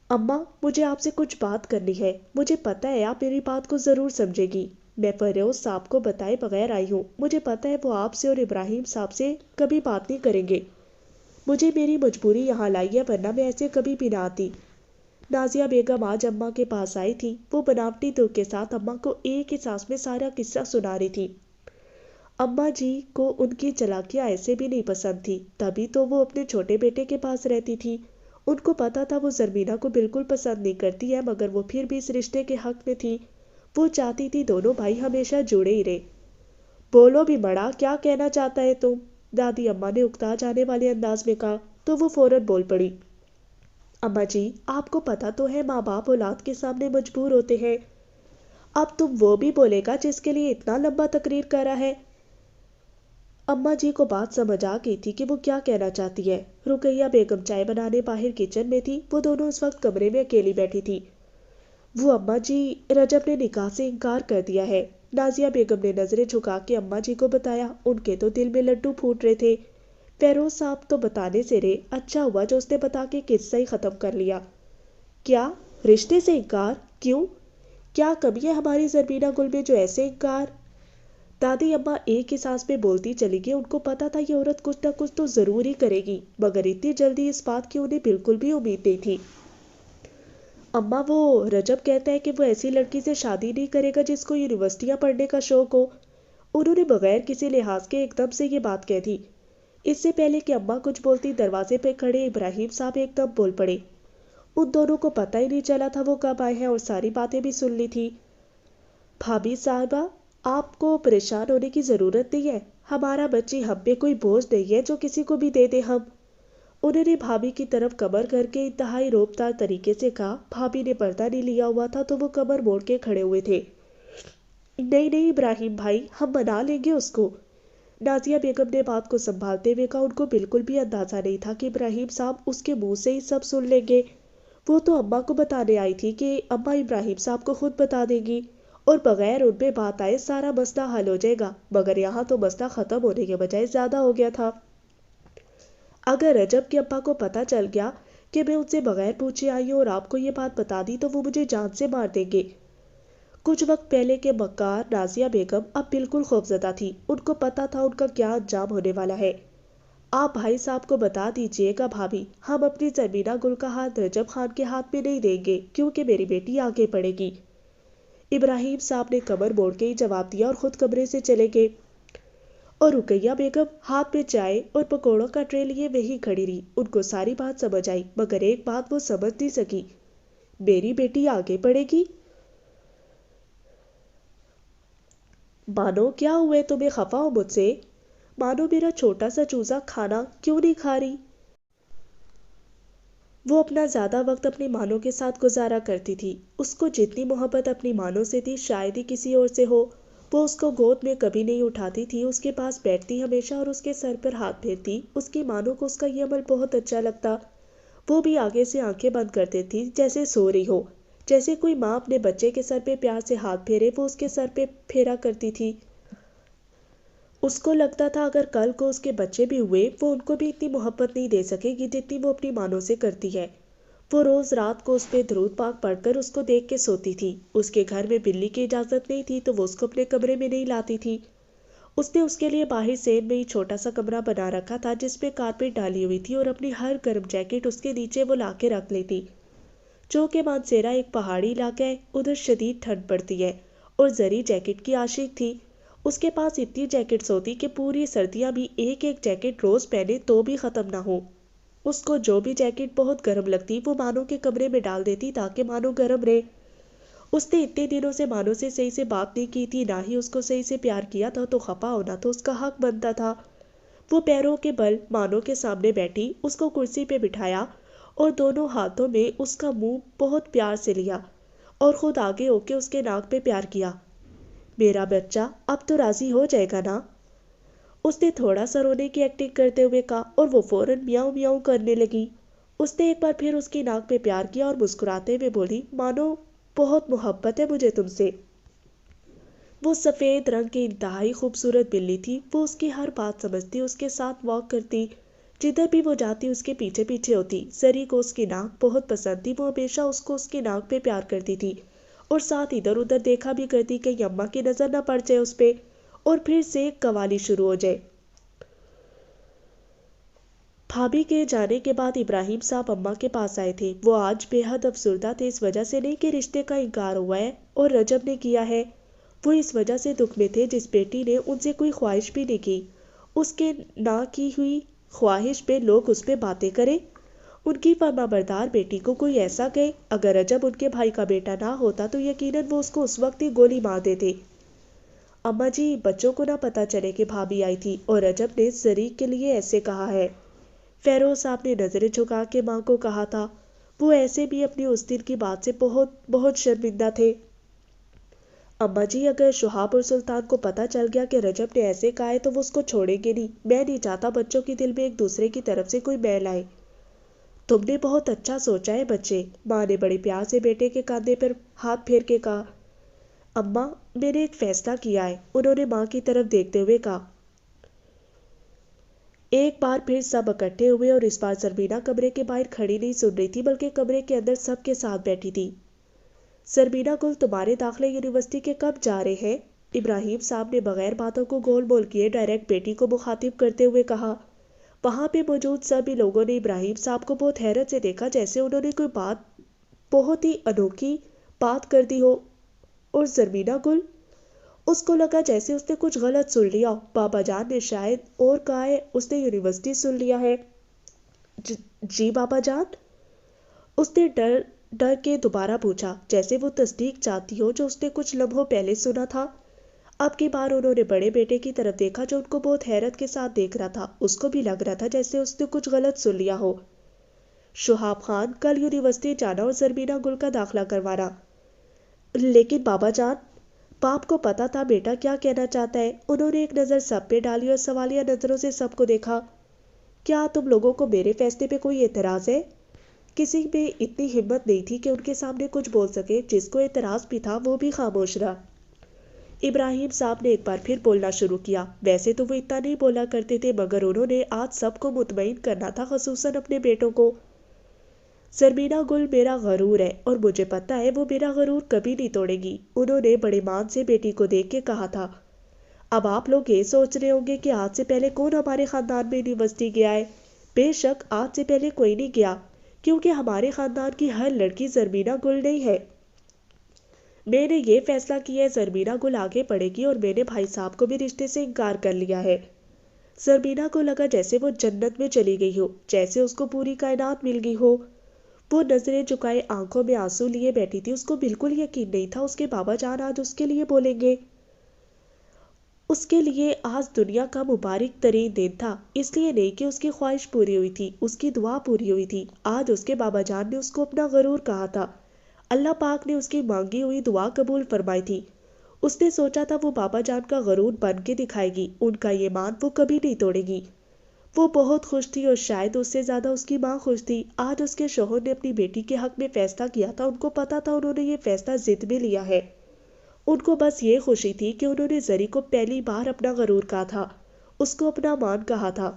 اماں مجھے آپ سے کچھ بات کرنی ہے، مجھے پتہ ہے آپ میری بات کو ضرور سمجھے گی۔ میں فیروز صاحب کو بتائے بغیر آئی ہوں، مجھے پتہ ہے وہ آپ سے اور ابراہیم صاحب سے کبھی بات نہیں کریں گے۔ مجھے میری مجبوری یہاں لائی ہے، ورنہ میں ایسے کبھی بھی نہ آتی۔ نازیہ بیگم آج اماں کے پاس آئی تھی۔ وہ بناوٹی دکھ کے ساتھ اماں کو ایک ہی سانس میں سارا قصہ سنا رہی تھی۔ اماں جی کو ان کی چالاکیاں ایسے بھی نہیں پسند تھی، تبھی تو وہ اپنے چھوٹے بیٹے کے پاس رہتی تھی۔ ان کو پتا تھا وہ زرمینہ کو بالکل پسند نہیں کرتی ہے، مگر وہ پھر بھی اس رشتے کے حق میں تھی۔ وہ چاہتی تھی دونوں بھائی ہمیشہ جڑے ہی رہے۔ بولو بھی مڑا، کیا کہنا چاہتا ہے تم؟ دادی اماں نے اکتا جانے والے انداز میں کہا تو وہ فوراً بول پڑی۔ اماں جی آپ کو پتا تو ہے ماں باپ اولاد کے سامنے مجبور ہوتے ہیں۔ اب تم وہ بھی بولے گا جس کے لیے اتنا لمبا تقریر کر رہا ہے۔ اماں جی کو بات سمجھ آ گئی تھی کہ وہ کیا کہنا چاہتی ہے۔ رقیہ بیگم چائے بنانے باہر کچن میں تھی، وہ دونوں اس وقت کمرے میں اکیلی بیٹھی تھی۔ وہ اماں جی رجب نے نکاح سے انکار کر دیا ہے۔ نازیہ بیگم نے نظریں جھکا کے اماں جی کو بتایا۔ ان کے تو دل میں لڈو پھوٹ رہے تھے۔ فیروز صاحب تو بتانے سے رہے، اچھا ہوا جو اس نے بتا کے قصہ ہی ختم کر لیا۔ کیا رشتے سے انکار؟ کیوں؟ کیا کمی ہے ہماری زرمینہ گل میں جو ایسے انکار؟ دادی اماں ایک ہی سانس میں بولتی چلی گئی۔ ان کو پتا تھا یہ عورت کچھ نہ کچھ تو ضرور ہی کرے گی، مگر اتنی جلدی اس بات کی انہیں بالکل بھی امید نہیں تھی۔ اماں وہ رجب کہتا ہے کہ وہ ایسی لڑکی سے شادی نہیں کرے گا جس کو یونیورسٹیاں پڑھنے کا شوق ہو۔ انہوں نے بغیر کسی لحاظ کے ایک دم سے یہ بات کہہ دی۔ اس سے پہلے کہ اماں کچھ بولتی دروازے پہ کھڑے ابراہیم صاحب ایک دم بول پڑے۔ ان دونوں کو پتہ ہی نہیں چلا تھا وہ کب آئے ہیں اور ساری باتیں بھی سن لی تھی۔ بھابھی صاحبہ، آپ کو پریشان ہونے کی ضرورت نہیں ہے، ہمارا بچی ہم پہ کوئی بوجھ نہیں ہے جو کسی کو بھی دے دے ہم۔ انہوں نے بھابھی کی طرف کمر کر کے انتہائی روبدار طریقے سے کہا۔ بھابھی نے پردہ نہیں لیا ہوا تھا تو وہ کمر موڑ کے کھڑے ہوئے تھے۔ نہیں نہیں ابراہیم بھائی، ہم منا لیں گے اس کو۔ نازیہ بیگم نے بات کو سنبھالتے ہوئے کہا۔ ان کو بالکل بھی اندازہ نہیں تھا کہ ابراہیم صاحب اس کے منہ سے ہی سب سن لیں گے۔ وہ تو اماں کو بتانے آئی تھی کہ اماں ابراہیم صاحب کو خود بتا دیں گی اور بغیر ان پہ بات آئے سارا مسئلہ حل ہو جائے گا، مگر یہاں تو مسئلہ ختم ہونے کے بجائے زیادہ ہو گیا تھا۔ اگر رجب کی اماں کو پتہ چل گیا کہ میں ان سے بغیر پوچھے آئی ہوں اور آپ کو یہ بات بتا دی تو وہ مجھے جان سے مار دیں گے۔ کچھ وقت پہلے کے مکار نازیہ بیگم اب بالکل خوفزدہ تھی۔ ان کو پتا تھا ان کا کیا انجام ہونے والا ہے۔ آپ بھائی صاحب کو بتا دیجئے گا بھابھی، ہم اپنی زرمینہ گل کا ہاتھ رجب خان کے ہاتھ میں نہیں دیں گے کیونکہ میری بیٹی آگے پڑے گی۔ ابراہیم صاحب نے کمر موڑ کے ہی جواب دیا اور خود کمرے سے چلے گئے، اور رقیہ بیگم ہاتھ میں چائے اور پکوڑوں کا ٹرے لیے وہیں کھڑی رہی۔ ان کو ساری بات سمجھ آئی، مگر ایک بات وہ سمجھ نہیں سکی۔ میری بیٹی آگے پڑے گی؟ مانو کیا ہوئے، تمہیں خفا ہو مجھ سے؟ مانو میرا چھوٹا سا چوزا کھانا کیوں نہیں کھا رہی؟ وہ اپنا زیادہ وقت اپنی مانو کے ساتھ گزارا کرتی تھی۔ اس کو جتنی محبت اپنی مانو سے تھی شاید ہی کسی اور سے ہو۔ وہ اس کو گود میں کبھی نہیں اٹھاتی تھی، اس کے پاس بیٹھتی ہمیشہ اور اس کے سر پر ہاتھ پھیرتی۔ اس کی مانو کو اس کا یہ عمل بہت اچھا لگتا۔ وہ بھی آگے سے آنکھیں بند کر دیتی جیسے سو رہی ہو۔ جیسے کوئی ماں اپنے بچے کے سر پہ پیار سے ہاتھ پھیرے وہ اس کے سر پہ پھیرا کرتی تھی۔ اس کو لگتا تھا اگر کل کو اس کے بچے بھی ہوئے وہ ان کو بھی اتنی محبت نہیں دے سکے گی جتنی وہ اپنی مانو سے کرتی ہے۔ وہ روز رات کو اس پہ درود پاک پڑھ کر اس کو دیکھ کے سوتی تھی۔ اس کے گھر میں بلی کی اجازت نہیں تھی تو وہ اس کو اپنے کمرے میں نہیں لاتی تھی۔ اس نے اس کے لیے باہر سین میں ہی چھوٹا سا کمرہ بنا رکھا تھا جس پہ کارپیٹ ڈالی ہوئی تھی، اور اپنی ہر گرم جیکٹ اس کے نیچے وہ لا کے رکھ لیتی۔ چونکہ مانسیرا ایک پہاڑی علاقہ ہے، ادھر شدید ٹھنڈ پڑتی ہے، اور زری جیکٹ کی عاشق تھی۔ اس کے پاس اتنی جیکٹس ہوتی کہ پوری سردیاں بھی ایک ایک جیکٹ روز پہنے تو بھی ختم نہ ہو۔ اس کو جو بھی جیکٹ بہت گرم لگتی وہ مانو کے کمرے میں ڈال دیتی تاکہ مانو گرم رہے۔ اس نے اتنے دنوں سے مانو سے صحیح سے بات نہیں کی تھی، نہ ہی اس کو صحیح سے پیار کیا تھا، تو خفا ہونا تو اس کا حق بنتا تھا۔ وہ پیروں کے بل مانو کے سامنے بیٹھی، اس کو کرسی پہ بٹھایا اور دونوں ہاتھوں میں اس کا منہ بہت پیار سے لیا اور خود آگے ہو کے اس کے ناک پہ پیار کیا۔ میرا بچہ اب تو راضی ہو جائے گا نا؟ اس نے تھوڑا سا رونے کی ایکٹنگ کرتے ہوئے کہا، اور وہ فوراً میاؤں میاؤں کرنے لگی۔ اس نے ایک بار پھر اس کی ناک پہ پیار کیا اور مسکراتے ہوئے بولی، مانو بہت محبت ہے مجھے تم سے۔ وہ سفید رنگ کی انتہائی خوبصورت بلی تھی۔ وہ اس کی ہر بات سمجھتی، اس کے ساتھ واک کرتی، جدھر بھی وہ جاتی اس کے پیچھے پیچھے ہوتی۔ سری کو اس کی ناک بہت پسند تھی، وہ ہمیشہ اس کو اس کی ناک پہ پیار کرتی تھی اور ساتھ ادھر ادھر دیکھا بھی کرتی کہ اماں کی نظر نہ پڑ جائے اس پہ اور پھر سے ایک قوالی شروع ہو جائے۔ بھابھی کے جانے کے بعد ابراہیم صاحب اماں کے پاس آئے تھے۔ وہ آج بے حد افسردہ تھے، اس وجہ سے نہیں کہ رشتے کا انکار ہوا ہے اور رجب نے کیا ہے، وہ اس وجہ سے دکھ میں تھے جس بیٹی نے ان سے کوئی خواہش بھی نہیں کی، اس کے نہ کی ہوئی خواہش پہ لوگ اس پہ باتیں کریں۔ ان کی فرما بردار بیٹی کو کوئی ایسا کہے، اگر رجب ان کے بھائی کا بیٹا نہ ہوتا تو یقیناً وہ اس کو اس وقت ہی گولی مار دیتے۔ اماں جی، بچوں کو نہ پتا چلے کہ بھابھی آئی تھی اور رجب نے زری کے لیے ایسے کہا ہے۔ فیروز صاحب نے نظریں جھکا کے ماں کو کہا تھا۔ وہ ایسے بھی اپنی اس دن کی بات سے بہت بہت شرمندہ تھے۔ اماں جی، اگر شہاب اور سلطان کو پتا چل گیا کہ رجب نے ایسے کہا ہے تو وہ اس کو چھوڑیں گے نہیں۔ میں نہیں چاہتا بچوں کے دل میں ایک دوسرے کی طرف سے کوئی میل آئے۔ تم نے بہت اچھا سوچا ہے بچے، ماں نے بڑے پیار سے بیٹے کے کاندھے پر ہاتھ پھیر کے کہا۔ اماں، میں نے ایک فیصلہ کیا ہے، انہوں نے ماں کی طرف دیکھتے ہوئے کہا۔ ایک بار پھر سب اکٹھے ہوئے اور اس بار زرمینہ کمرے کے باہر کھڑی نہیں سن رہی تھی بلکہ کمرے کے اندر سب کے ساتھ بیٹھی تھی۔ زرمینہ گل، تمہارے داخلے یونیورسٹی کے کب جا رہے ہیں؟ ابراہیم صاحب نے بغیر باتوں کو گول مول کیے ڈائریکٹ بیٹی کو مخاطب کرتے ہوئے کہا۔ وہاں پہ موجود سبھی لوگوں نے ابراہیم صاحب کو بہت حیرت سے دیکھا، جیسے انہوں نے کوئی بہت ہی انوکھی بات کر دی ہو، اور زرمینہ گل، اس کو لگا جیسے اس نے کچھ غلط سن لیا ہو۔ بابا جان نے شاید اور کہا ہے اس نے یونیورسٹی سن لیا ہے۔ جی بابا جان، اس نے ڈر ڈر کے دوبارہ پوچھا، جیسے وہ تصدیق چاہتی ہو جو اس نے کچھ لمحوں پہلے سنا تھا۔ اب کی بار انہوں نے بڑے بیٹے کی طرف دیکھا جو ان کو بہت حیرت کے ساتھ دیکھ رہا تھا۔ اس کو بھی لگ رہا تھا جیسے اس نے کچھ غلط سن لیا ہو۔ شہاب خان کل یونیورسٹی جانا اور زربینہ گل کا داخلہ کروانا۔ لیکن بابا جان، باپ کو پتا تھا بیٹا کیا کہنا چاہتا ہے۔ انہوں نے ایک نظر سب پہ ڈالی اور سوالیہ نظروں سے سب کو دیکھا۔ کیا تم لوگوں کو میرے فیصلے پہ کوئی اعتراض ہے؟ کسی میں اتنی ہمت نہیں تھی کہ ان کے سامنے کچھ بول سکے۔ جس کو اعتراض بھی تھا وہ بھی خاموش رہا۔ ابراہیم صاحب نے ایک بار پھر بولنا شروع کیا۔ ویسے تو وہ اتنا نہیں بولا کرتے تھے، مگر انہوں نے آج سب کو مطمئن کرنا تھا، خصوصاً اپنے بیٹوں کو۔ زربینہ گل میرا غرور ہے اور مجھے پتا ہے وہ میرا غرور کبھی نہیں توڑے گی، انہوں نے بڑے مان سے بیٹی کو دیکھ کے کہا تھا۔ اب آپ لوگ یہ سوچ رہے ہوں گے کہ آج سے پہلے کون ہمارے خاندان میں یونیورسٹی گیا ہے۔ بے شک آج سے پہلے کوئی نہیں گیا، کیونکہ ہمارے خاندان کی ہر لڑکی زربینہ گل نہیں ہے۔ میں نے یہ فیصلہ کیا ہے زربینہ گل آگے پڑھے گی اور میں نے بھائی صاحب کو بھی رشتے سے انکار کر لیا ہے۔ زربینہ کو لگا جیسے وہ جنت میں چلی گئی ہو، جیسے اس کو پوری کائنات مل گئی ہو۔ وہ نظریں جھکائے آنکھوں میں آنسو لیے بیٹھی تھی۔ اس کو بالکل یقین نہیں تھا اس کے بابا جان آج اس کے لیے بولیں گے۔ اس کے لیے آج دنیا کا مبارک ترین دن تھا، اس لیے نہیں کہ اس کی خواہش پوری ہوئی تھی، اس کی دعا پوری ہوئی تھی۔ آج اس کے بابا جان نے اس کو اپنا غرور کہا تھا۔ اللہ پاک نے اس کی مانگی ہوئی دعا قبول فرمائی تھی۔ اس نے سوچا تھا وہ بابا جان کا غرور بن کے دکھائے گی، ان کا یہ مان وہ کبھی نہیں توڑے گی۔ وہ بہت خوش تھی اور شاید اس سے زیادہ اس کی ماں خوش تھی۔ آج اس کے شوہر نے اپنی بیٹی کے حق میں فیصلہ کیا تھا، ان کو پتا تھا انہوں نے یہ فیصلہ ضد میں لیا ہے۔ ان کو بس یہ خوشی تھی کہ انہوں نے زری کو پہلی بار اپنا غرور کہا تھا، اس کو اپنا مان کہا تھا۔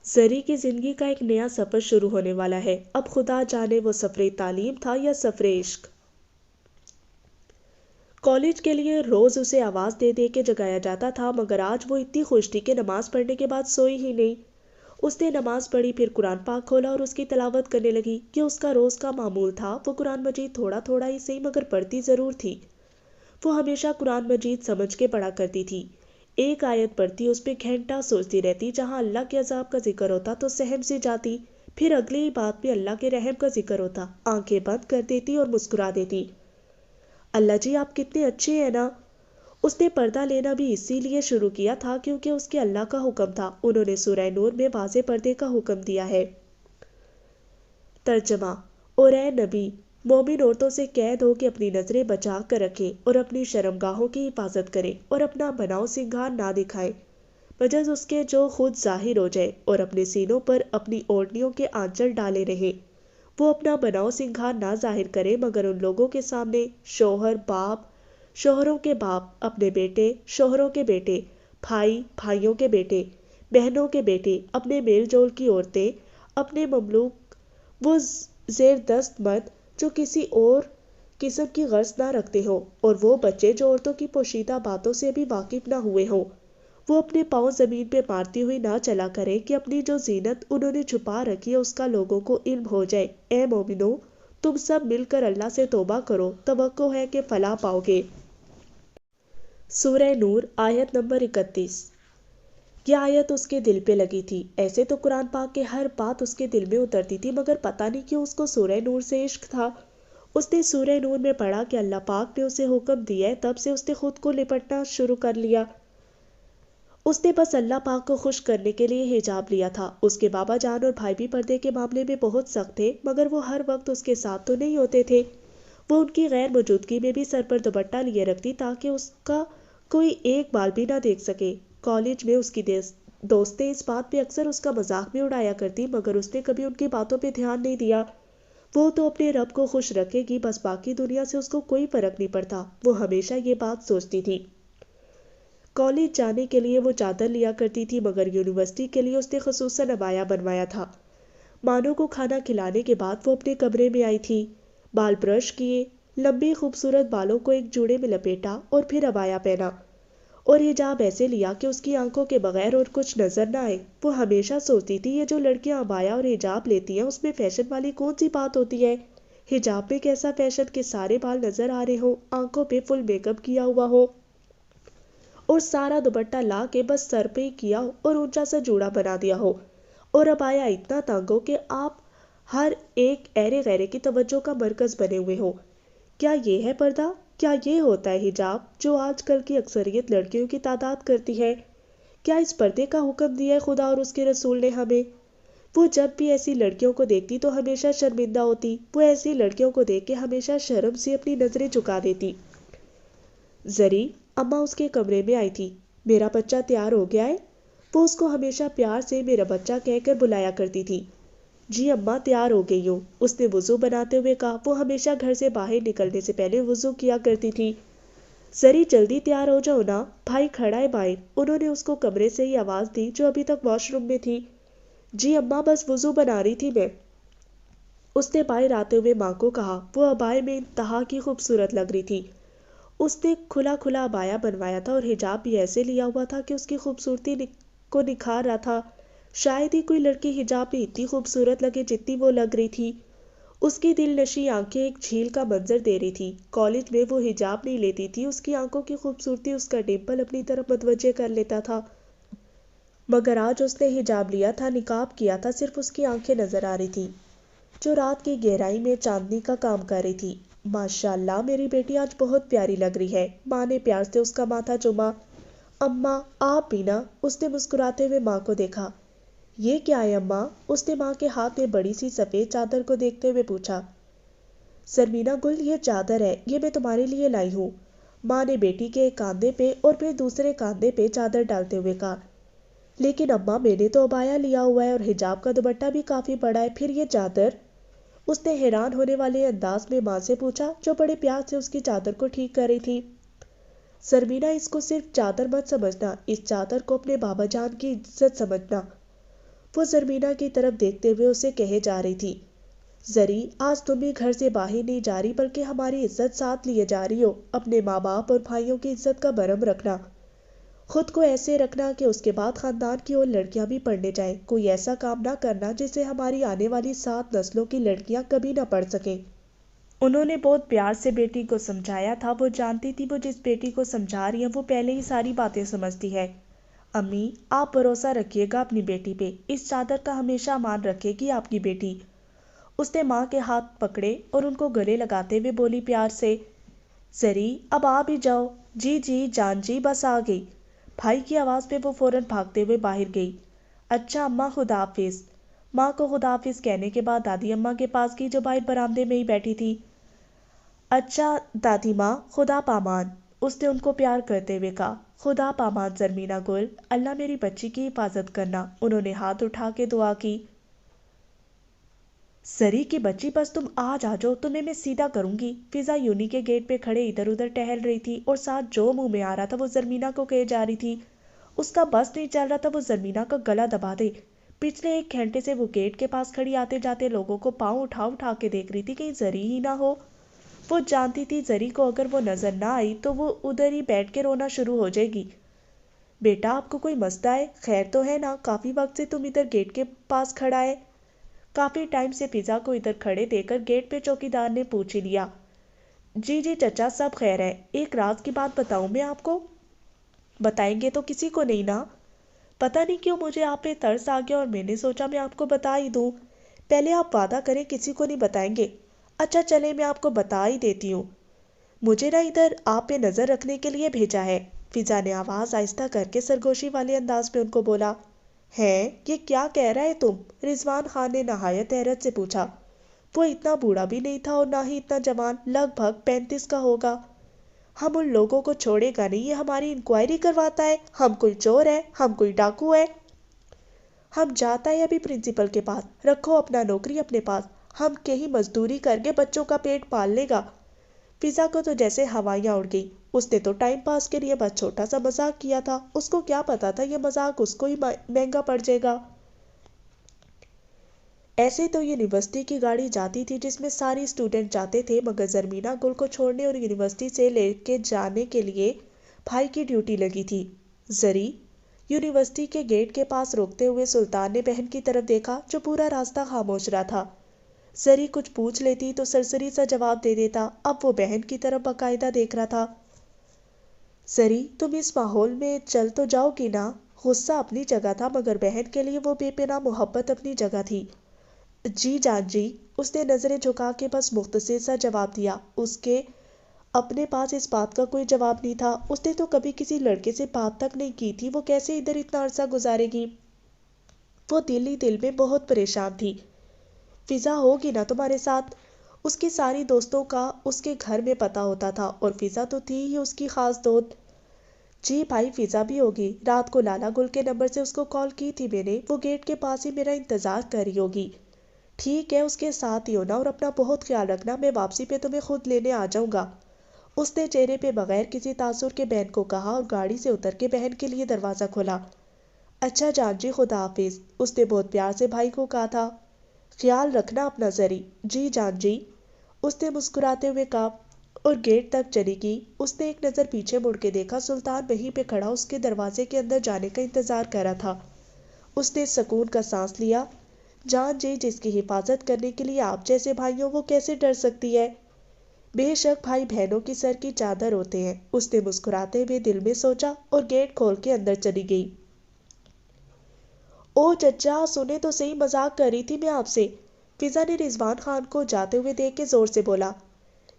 زری کی زندگی کا ایک نیا سفر شروع ہونے والا ہے۔ اب خدا جانے وہ سفر تعلیم تھا یا سفر عشق۔ کالج کے لیے روز اسے آواز دے دے کے جگایا جاتا تھا، مگر آج وہ اتنی خوش تھی کہ نماز پڑھنے کے بعد سوئی ہی نہیں۔ اس نے نماز پڑھی، پھر قرآن پاک کھولا اور اس کی تلاوت کرنے لگی۔ یہ اس کا روز کا معمول تھا۔ وہ قرآن مجید تھوڑا تھوڑا ہی صحیح مگر پڑھتی ضرور تھی۔ وہ ہمیشہ قرآن مجید سمجھ کے پڑھا کرتی تھی۔ ایک آیت پڑھتی، اس پہ گھنٹہ سوچتی رہتی۔ جہاں اللہ کے عذاب کا ذکر ہوتا تو سہم سی جاتی، پھر اگلی ہی بات میں اللہ کے رحم کا ذکر ہوتا، آنکھیں بند کر دیتی اور مسکرا دیتی۔ اللہ جی آپ کتنے اچھے ہیں نا۔ اس نے پردہ لینا بھی اسی لیے شروع کیا تھا کیونکہ اس کے اللہ کا حکم تھا۔ انہوں نے سورہ نور میں واضح پردے کا حکم دیا ہے۔ ترجمہ: اور اے نبی، مومن عورتوں سے کہہ دو کہ اپنی نظریں بچا کر رکھیں اور اپنی شرمگاہوں کی حفاظت کریں اور اپنا بناؤ سنگھار نہ دکھائیں مجز اس کے جو خود ظاہر ہو جائے، اور اپنے سینوں پر اپنی اوڑھنیوں کے آنچل ڈالے رہیں۔ وہ اپنا بناؤ سنگھار نہ ظاہر کرے مگر ان لوگوں کے سامنے، شوہر، باپ، شوہروں کے باپ، اپنے بیٹے، شوہروں کے بیٹے، بھائی، بھائیوں کے بیٹے، بہنوں کے بیٹے، اپنے میل جول کی عورتیں، اپنے مملوک، وہ زیر دست مرد جو کسی اور قسم کی غرض نہ رکھتے ہوں، اور وہ بچے جو عورتوں کی پوشیدہ باتوں سے بھی واقف نہ ہوئے ہوں۔ وہ اپنے پاؤں زمین پہ مارتی ہوئی نہ چلا کریں کہ اپنی جو زینت انہوں نے چھپا رکھی ہے اس کا لوگوں کو علم ہو جائے۔ اے مومنو، تم سب مل کر اللہ سے توبہ کرو، توقع ہے کہ فلاح پاؤ گے۔ سورہ نور آیت نمبر 31۔ یہ آیت اس کے دل پہ لگی تھی۔ ایسے تو قرآن پاک کے ہر بات اس کے دل میں اترتی تھی، مگر پتہ نہیں کیوں اس کو سورہ نور سے عشق تھا۔ اس نے سورہ نور میں پڑھا کہ اللہ پاک نے اسے حکم دیا ہے، تب سے اس نے خود کو لپٹنا شروع کر لیا۔ اس نے بس اللہ پاک کو خوش کرنے کے لیے حجاب لیا تھا۔ اس کے بابا جان اور بھائی بھی پردے کے معاملے میں بہت سخت تھے، مگر وہ ہر وقت اس کے ساتھ تو نہیں ہوتے تھے۔ وہ ان کی غیر موجودگی میں بھی سر پر دوپٹہ لیے رکھتی تاکہ اس کا کوئی ایک بال بھی نہ دیکھ سکے۔ کالج میں اس کی دوستیں اس بات پہ اکثر اس کا مذاق بھی اڑایا کرتی، مگر اس نے کبھی ان کی باتوں پہ دھیان نہیں دیا۔ وہ تو اپنے رب کو خوش رکھے گی، بس باقی دنیا سے اس کو کوئی فرق نہیں پڑتا، وہ ہمیشہ یہ بات سوچتی تھی۔ کالج جانے کے لیے وہ چادر لیا کرتی تھی، مگر یونیورسٹی کے لیے اس نے خصوصاً عبایا بنوایا تھا۔ مانو کو کھانا کھلانے کے بعد وہ اپنے کمرے میں آئی تھی، بال برش کیے، لمبی خوبصورت بالوں کو ایک جوڑے میں لپیٹا اور پھر عبایا پہنا، اور حجاب ایسے لیا کہ اس کی آنکھوں کے بغیر اور کچھ نظر نہ آئے۔ وہ ہمیشہ سوچتی تھی یہ جو لڑکیاں عبایا اور حجاب لیتی ہیں اس میں فیشن والی کون سی بات ہوتی ہے؟ حجاب میں کیسا فیشن کہ سارے بال نظر آ رہے ہوں، آنکھوں پہ فل میک اپ کیا ہوا ہو اور سارا دوپٹہ لا کے بس سر پہ ہی کیا ہو اور اونچا سا جوڑا بنا دیا ہو، اور عبایا اتنا تنگ ہو کہ آپ ہر ایک ایرے غیرے کی توجہ کا مرکز بنے ہوئے ہو۔ کیا یہ ہے پردہ؟ کیا یہ ہوتا ہے حجاب جو آج کل کی اکثریت لڑکیوں کی تعداد کرتی ہے؟ کیا اس پردے کا حکم دیا ہے خدا اور اس کے رسول نے ہمیں؟ وہ جب بھی ایسی لڑکیوں کو دیکھتی تو ہمیشہ شرمندہ ہوتی، وہ ایسی لڑکیوں کو دیکھ کے ہمیشہ شرم سے اپنی نظریں جھکا دیتی۔ زری، اماں اس کے کمرے میں آئی تھی۔ میرا بچہ تیار ہو گیا ہے؟ وہ اس کو ہمیشہ پیار سے میرا بچہ کہہ کر بلایا کرتی تھی۔ جی اماں، تیار ہو گئی ہوں، اس نے وضو بناتے ہوئے کہا۔ وہ ہمیشہ گھر سے باہر نکلنے سے پہلے وضو کیا کرتی تھی۔ زری، جلدی تیار ہو جاؤ نا، بھائی کھڑا ہے باہر، انہوں نے اس کو کمرے سے ہی آواز دی جو ابھی تک واش روم میں تھی۔ جی اماں، بس وضو بنا رہی تھی میں، اس نے باہر آتے ہوئے ماں کو کہا۔ وہ ابائے میں انتہا کی خوبصورت لگ رہی تھی۔ اس نے کھلا کھلا ابایا بنوایا تھا اور حجاب بھی ایسے لیا ہوا تھا کہ اس کی خوبصورتی کو نکھار رہا تھا۔ شاید ہی کوئی لڑکی حجاب میں اتنی خوبصورت لگے جتنی وہ لگ رہی تھی۔ اس کی دل نشیں آنکھیں ایک جھیل کا منظر دے رہی تھی۔ کالج میں وہ حجاب نہیں لیتی تھی، اس کی آنکھوں کی خوبصورتی اس کا ڈمپل اپنی طرف متوجہ کر لیتا تھا، مگر آج اس نے حجاب لیا تھا، نقاب کیا تھا، صرف اس کی آنکھیں نظر آ رہی تھی جو رات کی گہرائی میں چاندنی کا کام کر رہی تھی۔ ماشاءاللہ، میری بیٹی آج بہت پیاری لگ رہی ہے، ماں نے پیار سے اس کا ماتھا چوما۔ اماں، آپ بھی نا، اس نے مسکراتے ہوئے ماں کو دیکھا۔ یہ کیا ہے اماں؟ اس نے ماں کے ہاتھ میں بڑی سی سفید چادر کو دیکھتے ہوئے پوچھا۔ سرمینا گل، یہ چادر ہے، یہ میں تمہارے لیے لائی ہوں، ماں نے بیٹی کے ایک کاندھے پہ اور پھر دوسرے کاندھے پہ چادر ڈالتے ہوئے کہا۔ لیکن اماں، میں نے تو ابایا لیا ہوا ہے اور حجاب کا دوپٹہ بھی کافی بڑا ہے، پھر یہ چادر؟ اس نے حیران ہونے والے انداز میں ماں سے پوچھا جو بڑے پیار سے اس کی چادر کو ٹھیک کر رہی تھی۔ سرمینا، اس کو صرف چادر مت سمجھنا، اس چادر کو اپنے بابا جان کی عزت سمجھنا، وہ سرمینا کی طرف دیکھتے ہوئے اسے کہے جا رہی تھی۔ زری، آج تم بھی گھر سے باہر نہیں جا رہی بلکہ ہماری عزت ساتھ لیے جا رہی ہو۔ اپنے ماں باپ اور بھائیوں کی عزت کا بھرم رکھنا، خود کو ایسے رکھنا کہ اس کے بعد خاندان کی اور لڑکیاں بھی پڑھنے جائیں، کوئی ایسا کام نہ کرنا جس سے ہماری آنے والی 7 نسلوں کی لڑکیاں کبھی نہ پڑھ سکیں۔ انہوں نے بہت پیار سے بیٹی کو سمجھایا تھا، وہ جانتی تھی وہ جس بیٹی کو سمجھا رہی ہیں وہ پہلے ہی ساری باتیں سمجھتی ہے۔ امی، آپ بھروسہ رکھیے گا اپنی بیٹی پہ، اس چادر کا ہمیشہ مان رکھے گی آپ کی بیٹی۔ اس نے ماں کے ہاتھ پکڑے اور ان کو گلے لگاتے ہوئے بولی پیار سے۔ زری، اب آ بھی جاؤ۔ جی جی جان جی، بس آ گئی۔ بھائی کی آواز پہ وہ فوراً بھاگتے ہوئے باہر گئی۔ اچھا اماں، خدا حافظ۔ ماں کو خدا حافظ کہنے کے بعد دادی اماں کے پاس گئی جو باہر برآمدے میں ہی بیٹھی تھی۔ اچھا دادی ماں، خدا پامان، اس نے ان کو پیار کرتے ہوئے کہا۔ خدا پامان سرمینا گل، اللہ میری بچی کی حفاظت کرنا، انہوں نے ہاتھ اٹھا کے دعا کی۔ زری کی بچی، بس تم آج آ جاؤ، تمہیں میں سیدھا کروں گی۔ فضا یونی کے گیٹ پہ کھڑے ادھر ادھر ٹہل رہی تھی اور ساتھ جو منہ میں آ رہا تھا وہ زرمینا کو کہے جا رہی تھی۔ اس کا بس نہیں چل رہا تھا وہ زرمینا کا گلا دبا دے۔ پچھلے 1 گھنٹے سے وہ گیٹ کے پاس کھڑی آتے جاتے لوگوں کو پاؤں اٹھا اٹھا کے دیکھ رہی تھی، کہیں زری ہی نہ ہو۔ وہ جانتی تھی زری کو اگر وہ نظر نہ آئی تو وہ ادھر ہی بیٹھ کے رونا شروع ہو جائے گی۔ بیٹا، آپ کو کوئی مسئلہ ہے؟ خیر تو ہے نا؟ کافی وقت سے تم ادھر گیٹ کے پاس کھڑا ہے۔ کافی ٹائم سے فضا کو ادھر کھڑے دیکھ کر گیٹ پہ چوکیدار نے پوچھ ہی لیا۔ جی جی چچا، سب خیر ہے، ایک راز کی بات بتاؤں میں آپ کو؟ بتائیں گے تو کسی کو نہیں نا؟ پتہ نہیں کیوں مجھے آپ پہ ترس آ گیا اور میں نے سوچا میں آپ کو بتا ہی دوں۔ پہلے آپ وعدہ کریں کسی کو نہیں بتائیں گے۔ اچھا چلے، میں آپ کو بتا ہی دیتی ہوں، مجھے نا ادھر آپ پہ نظر رکھنے کے لیے بھیجا ہے۔ فضا نے آواز آہستہ کر کے سرگوشی والے انداز میں ان کو بولا۔ ہے یہ کیا کہہ رہا ہے تم؟ رضوان خان نے نہایت حیرت سے پوچھا۔ وہ اتنا بوڑھا بھی نہیں تھا اور نہ ہی اتنا جوان، لگ بھگ 35 کا ہوگا۔ ہم ان لوگوں کو چھوڑے گا نہیں، یہ ہماری انکوائری کرواتا ہے، ہم کوئی چور ہے، ہم کوئی ڈاکو ہے؟ ہم جاتا ہے ابھی پرنسپل کے پاس، رکھو اپنا نوکری اپنے پاس، ہم کہیں مزدوری کر کے بچوں کا پیٹ پال لے گا۔ فضا کو تو جیسے ہوائیاں اڑ گئی، اس نے تو ٹائم پاس کے لیے بس چھوٹا سا مذاق کیا تھا، اس کو کیا پتا تھا یہ مذاق اس کو ہی مہنگا پڑ جائے گا۔ ایسے تو یونیورسٹی کی گاڑی جاتی تھی جس میں ساری اسٹوڈنٹ جاتے تھے، مگر زرمینا گل کو چھوڑنے اور یونیورسٹی سے لے کے جانے کے لیے بھائی کی ڈیوٹی لگی تھی۔ زری، یونیورسٹی کے گیٹ کے پاس روکتے ہوئے سلطان نے بہن کی طرف دیکھا جو پورا راستہ خاموش رہا تھا۔ زری کچھ پوچھ لیتی تو سرسری سا جواب دے دیتا، اب وہ بہن کی طرف باقاعدہ دیکھ رہا تھا۔ زری، تم اس ماحول میں چل تو جاؤ گی نا؟ غصہ اپنی جگہ تھا مگر بہن کے لیے وہ بے پناہ محبت اپنی جگہ تھی۔ جی جان جی، اس نے نظریں جھکا کے بس مختصر سا جواب دیا۔ اس کے اپنے پاس اس بات کا کوئی جواب نہیں تھا، اس نے تو کبھی کسی لڑکے سے بات تک نہیں کی تھی، وہ کیسے ادھر اتنا عرصہ گزارے گی؟ وہ دل ہی دل میں بہت پریشان تھی۔ فضا ہوگی نا تمہارے ساتھ؟ اس کی ساری دوستوں کا اس کے گھر میں پتہ ہوتا تھا اور فضا تو تھی ہی اس کی خاص دوست۔ جی بھائی، فضا بھی ہوگی، رات کو لالا گل کے نمبر سے اس کو کال کی تھی میں نے، وہ گیٹ کے پاس ہی میرا انتظار کر رہی ہوگی۔ ٹھیک ہے، اس کے ساتھ ہی ہونا اور اپنا بہت خیال رکھنا، میں واپسی پہ تمہیں خود لینے آ جاؤں گا۔ اس نے چہرے پہ بغیر کسی تاثر کے بہن کو کہا اور گاڑی سے اتر کے بہن کے لیے دروازہ کھولا۔ اچھا جان جی، خدا حافظ، اس نے بہت پیار سے بھائی کو کہا تھا۔ خیال رکھنا اپنا زری۔ جی جان جی، اس نے مسکراتے ہوئے کہا اور گیٹ تک چلی گئی۔ اس نے ایک نظر پیچھے مڑ کے دیکھا، سلطان وہیں پہ کھڑا اس کے دروازے کے اندر جانے کا انتظار کر رہا تھا۔ اس نے سکون کا سانس لیا۔ جان جی جس کی حفاظت کرنے کے لیے آپ جیسے بھائی ہوں، وہ کیسے ڈر سکتی ہے؟ بے شک بھائی بہنوں کی سر کی چادر ہوتے ہیں، اس نے مسکراتے ہوئے دل میں سوچا اور گیٹ کھول کے اندر چلی گئی۔ او چچا سنے تو صحیح، مذاق کر رہی تھی میں آپ سے، فضا نے رضوان خان کو جاتے ہوئے دیکھ کے زور سے بولا۔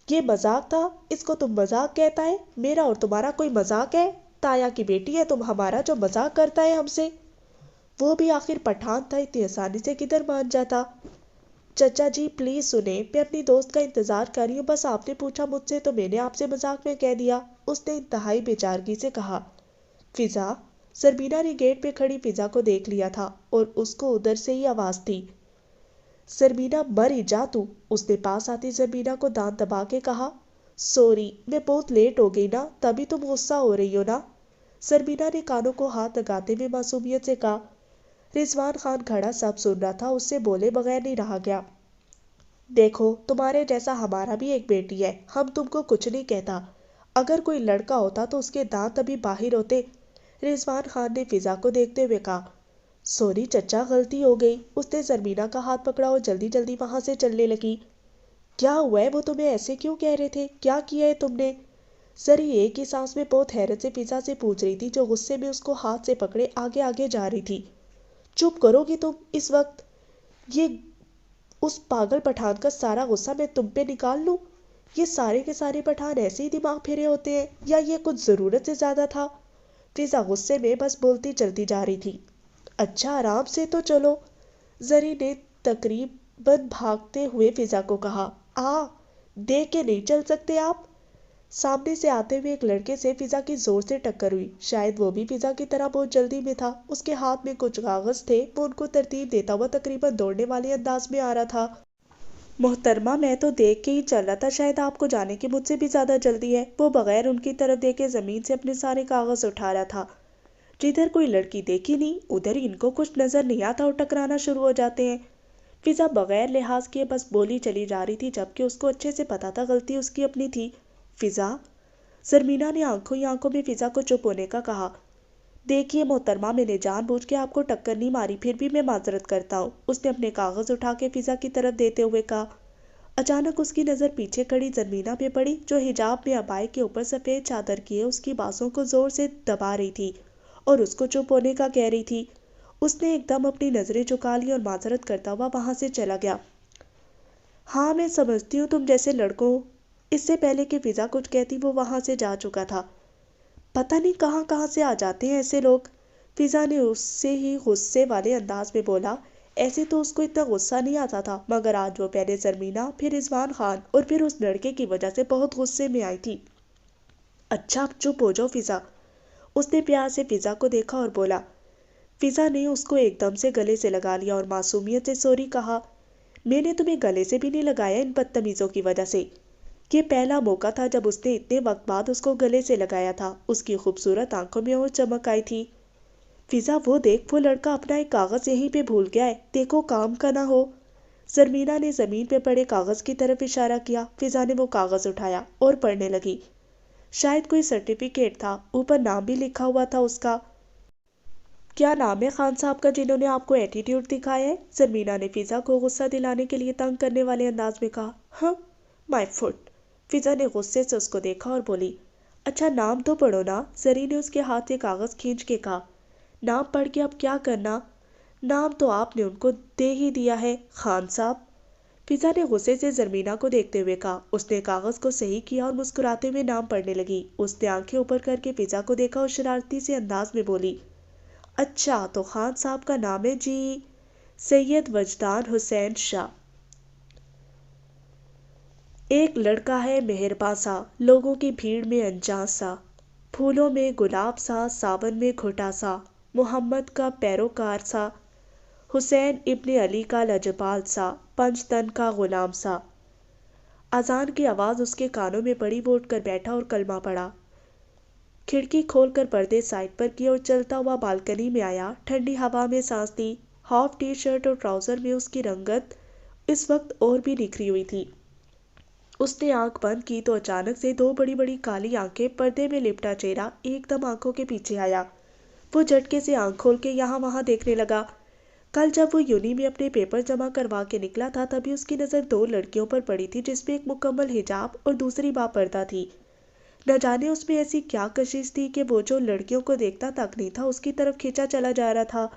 یہ مذاق تھا؟ اس کو تم مذاق کہتا ہے؟ میرا اور تمہارا کوئی مذاق ہے؟ تایا کی بیٹی ہے تم ہمارا جو مذاق کرتا ہے ہم سے؟ وہ بھی آخر پٹھان تھا، اتنی آسانی سے کدھر مان جاتا؟ چچا جی پلیز سنیں، میں اپنی دوست کا انتظار کر رہی ہوں، بس آپ نے پوچھا مجھ سے تو میں نے آپ سے مذاق میں کہہ دیا، اس نے انتہائی بے چارگی سے کہا۔ فضا؟ سرمینا نے گیٹ پہ کھڑی فضا کو دیکھ لیا تھا اور اس کو ادھر سے ہی آواز تھی۔ سرمینا مر ہی جا تو، اس نے پاس آتی سرمینا کو دانت دبا کے کہا۔ سوری، میں بہت لیٹ ہو گئی نا، تبھی تم غصہ ہو رہی ہو نا، سرمینا نے کانوں کو ہاتھ لگاتے ہوئے معصومیت سے کہا۔ رضوان خان کھڑا سب سن رہا تھا، اس سے بولے بغیر نہیں رہا گیا۔ دیکھو تمہارے جیسا ہمارا بھی ایک بیٹی ہے، ہم تم کو کچھ نہیں کہتا، اگر کوئی لڑکا ہوتا تو اس کے دانت ابھی باہر ہوتے، رضوان خان نے فضا کو دیکھتے ہوئے کہا۔ سوری چچا، غلطی ہو گئی، اس نے سرمینا کا ہاتھ پکڑا اور جلدی جلدی وہاں سے چلنے لگی۔ کیا ہوا ہے؟ وہ تمہیں ایسے کیوں کہہ رہے تھے؟ کیا کیا ہے تم نے؟ سری ایک ہی سانس میں بہت حیرت سے فضا سے پوچھ رہی تھی، جو غصے میں اس کو ہاتھ سے پکڑے آگے آگے جا رہی تھی۔ چپ کرو گی تم اس وقت؟ یہ اس پاگل پٹھان کا سارا غصہ میں تم پہ نکال لوں؟ یہ سارے کے سارے پٹھان ایسے ہی دماغ پھیرے ہوتے ہیں یا یہ کچھ ضرورت سے زیادہ تھا؟ فضا غصے میں بس بولتی چلتی جا رہی تھی۔ اچھا آرام سے تو چلو، زری نے تقریباً بھاگتے ہوئے فضا کو کہا۔ دیکھ کے نہیں چل سکتے آپ؟ سامنے سے آتے ہوئے ایک لڑکے سے فضا کی زور سے ٹکر ہوئی، شاید وہ بھی فضا کی طرح بہت جلدی میں تھا، اس کے ہاتھ میں کچھ کاغذ تھے، وہ ان کو ترتیب دیتا ہوا تقریباً دوڑنے والے انداز میں آ رہا تھا۔ محترمہ میں تو دیکھ کے ہی چل رہا تھا، شاید آپ کو جانے کی مجھ سے بھی زیادہ جلدی ہے، وہ بغیر ان کی طرف دیکھے زمین سے اپنے سارے کاغذ اٹھا رہا تھا۔ جدھر کوئی لڑکی دیکھی نہیں ادھر ہی ان کو کچھ نظر نہیں آتا اور ٹکرانا شروع ہو جاتے ہیں۔ فضا بغیر لحاظ کیے بس بولی چلی جا رہی تھی، جبکہ اس کو اچھے سے پتا تھا غلطی اس کی اپنی تھی۔ فضا؟ سرمینا نے آنکھوں ہی آنکھوں میں فضا کو چپ ہونے کا کہا۔ دیکھیے محترمہ، میں نے جان بوجھ کے آپ کو ٹکر نہیں ماری، پھر بھی میں معذرت کرتا ہوں، اس نے اپنے کاغذ اٹھا کے فضا کی طرف دیتے ہوئے کہا۔ اچانک اس کی نظر پیچھے کھڑی سرمینا پہ پڑی، جو حجاب میں عبائی کے اوپر سفید چادر کیے اس کی بازوں کو زور سے دبا رہی تھی اور اس کو چپ ہونے کا کہہ رہی تھی۔ اس نے ایک دم اپنی نظریں چکا لی اور معذرت کرتا ہوا وہاں سے چلا گیا۔ ہاں میں سمجھتی ہوں تم جیسے لڑکوں، اس سے پہلے کہ فضا کچھ کہتی وہ وہاں سے جا چکا تھا۔ پتہ نہیں کہاں کہاں سے آ جاتے ہیں ایسے لوگ، فضا نے اس سے ہی غصے والے انداز میں بولا۔ ایسے تو اس کو اتنا غصہ نہیں آتا تھا، مگر آج وہ پہلے سرمینا، پھر رضوان خان اور پھر اس لڑکے کی وجہ سے بہت غصے میں آئی تھی۔ اچھا اب چپ ہو جاؤ فضا، اس نے پیار سے فضا کو دیکھا اور بولا۔ فضا نے اس کو ایک دم سے گلے سے لگا لیا اور معصومیت سے سوری کہا۔ میں نے تمہیں گلے سے بھی نہیں لگایا ان بدتمیزوں کی وجہ سے، یہ پہلا موقع تھا جب اس نے اتنے وقت بعد اس کو گلے سے لگایا تھا۔ اس کی خوبصورت آنکھوں میں اور چمک آئی تھی۔ فضا وہ دیکھ، وہ لڑکا اپنا ایک کاغذ یہیں پہ بھول گیا ہے، دیکھو کام کا نہ ہو۔ سرمینا نے زمین پہ پڑے کاغذ کی طرف اشارہ کیا۔ فضا نے وہ کاغذ اٹھایا اور پڑھنے لگی۔ شاید کوئی سرٹیفکیٹ تھا، اوپر نام بھی لکھا ہوا تھا اس کا۔ کیا نام ہے خان صاحب کا جنہوں نے آپ کو ایٹیٹیوڈ دکھایا ہے؟ سرمینا نے فضا کو غصہ دلانے کے لیے تنگ کرنے والے انداز میں کہا۔ ہاں مائی فٹ، فضا نے غصے سے اس کو دیکھا اور بولی۔ اچھا نام تو پڑھو نا، زری نے اس کے ہاتھ سے کاغذ کھینچ کے کہا۔ نام پڑھ کے اب کیا کرنا؟ نام تو آپ نے ان کو دے ہی دیا ہے، خان صاحب۔ فضا نے غصے سے زرمینہ کو دیکھتے ہوئے کہا۔ اس نے کاغذ کو صحیح کیا اور مسکراتے ہوئے نام پڑھنے لگی۔ اس نے آنکھیں اوپر کر کے فضا کو دیکھا اور شرارتی سے انداز میں بولی، اچھا تو خان صاحب کا نام ہے جی؟ سید وجدان حسین شاہ۔ ایک لڑکا ہے مہرباں سا، لوگوں کی بھیڑ میں انجان سا، پھولوں میں گلاب سا، ساون میں گھٹا سا، محمد کا پیروکار سا، حسین ابن علی کا لجپال سا، پنج تن کا غلام سا۔ اذان کی آواز اس کے کانوں میں پڑی، وہ اٹھ کر بیٹھا اور کلمہ پڑھا۔ کھڑکی کھول کر پردے سائڈ پر کیے اور چلتا ہوا بالکنی میں آیا۔ ٹھنڈی ہوا میں سانس لی۔ ہاف ٹی شرٹ اور ٹراؤزر میں اس کی رنگت اس وقت اور بھی نکھری ہوئی تھی۔ اس نے آنکھ بند کی تو اچانک سے دو بڑی بڑی کالی آنکھیں، پردے میں لپٹا چہرہ ایک دم آنکھوں کے پیچھے آیا۔ وہ جھٹکے سے آنکھ کھول کے یہاں وہاں دیکھنے لگا۔ کل جب وہ یونی میں اپنے پیپر جمع کروا کے نکلا تھا تبھی اس کی نظر دو لڑکیوں پر پڑی تھی جس میں ایک مکمل حجاب اور دوسری باپردہ تھی۔ نہ جانے اس میں ایسی کیا کشش تھی کہ وہ جو لڑکیوں کو دیکھتا تک نہیں تھا اس کی طرف کھینچا چلا جا رہا تھا۔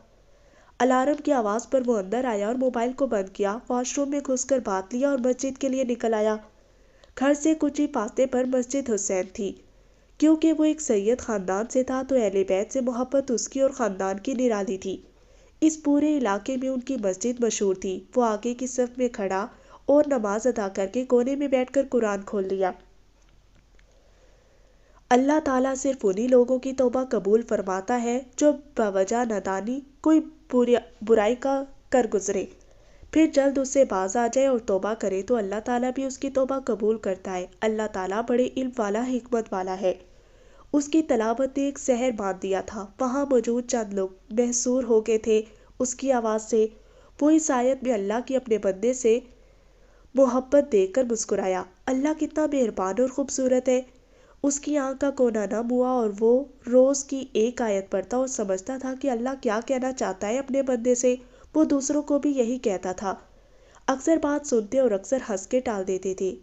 الارم کی آواز پر وہ اندر آیا اور موبائل کو بند کیا، واش روم میں گھس کر بات لیا اور مسجد کے لیے نکل آیا۔ گھر سے کچھ ہی فاصلے پر مسجد حسین تھی۔ کیونکہ وہ ایک سید خاندان سے تھا تو اہل بیت سے محبت اس کی اور خاندان کی نرالی تھی۔ اس پورے علاقے میں ان کی مسجد مشہور تھی۔ وہ آگے کی صف میں کھڑا اور نماز ادا کر کے کونے میں بیٹھ کر قرآن کھول لیا۔ اللہ تعالیٰ صرف انہی لوگوں کی توبہ قبول فرماتا ہے جو بوجہ نادانی کوئی برائی کا کر گزرے، پھر جلد اس سے باز آ جائے اور توبہ کرے تو اللہ تعالیٰ بھی اس کی توبہ قبول کرتا ہے۔ اللہ تعالیٰ بڑے علم والا، حکمت والا ہے۔ اس کی تلاوت نے ایک سحر باندھ دیا تھا۔ وہاں موجود چند لوگ محصور ہو گئے تھے اس کی آواز سے۔ وہ اس آیت میں اللہ کی اپنے بندے سے محبت دیکھ کر مسکرایا۔ اللہ کتنا مہربان اور خوبصورت ہے۔ اس کی آنکھ کا کونا نم ہوا اور وہ روز کی ایک آیت پڑھتا اور سمجھتا تھا کہ اللہ کیا کہنا چاہتا ہے اپنے بندے سے۔ وہ دوسروں کو بھی یہی کہتا تھا۔ اکثر بات سنتے اور اکثر ہنس کے ٹال دیتے تھے۔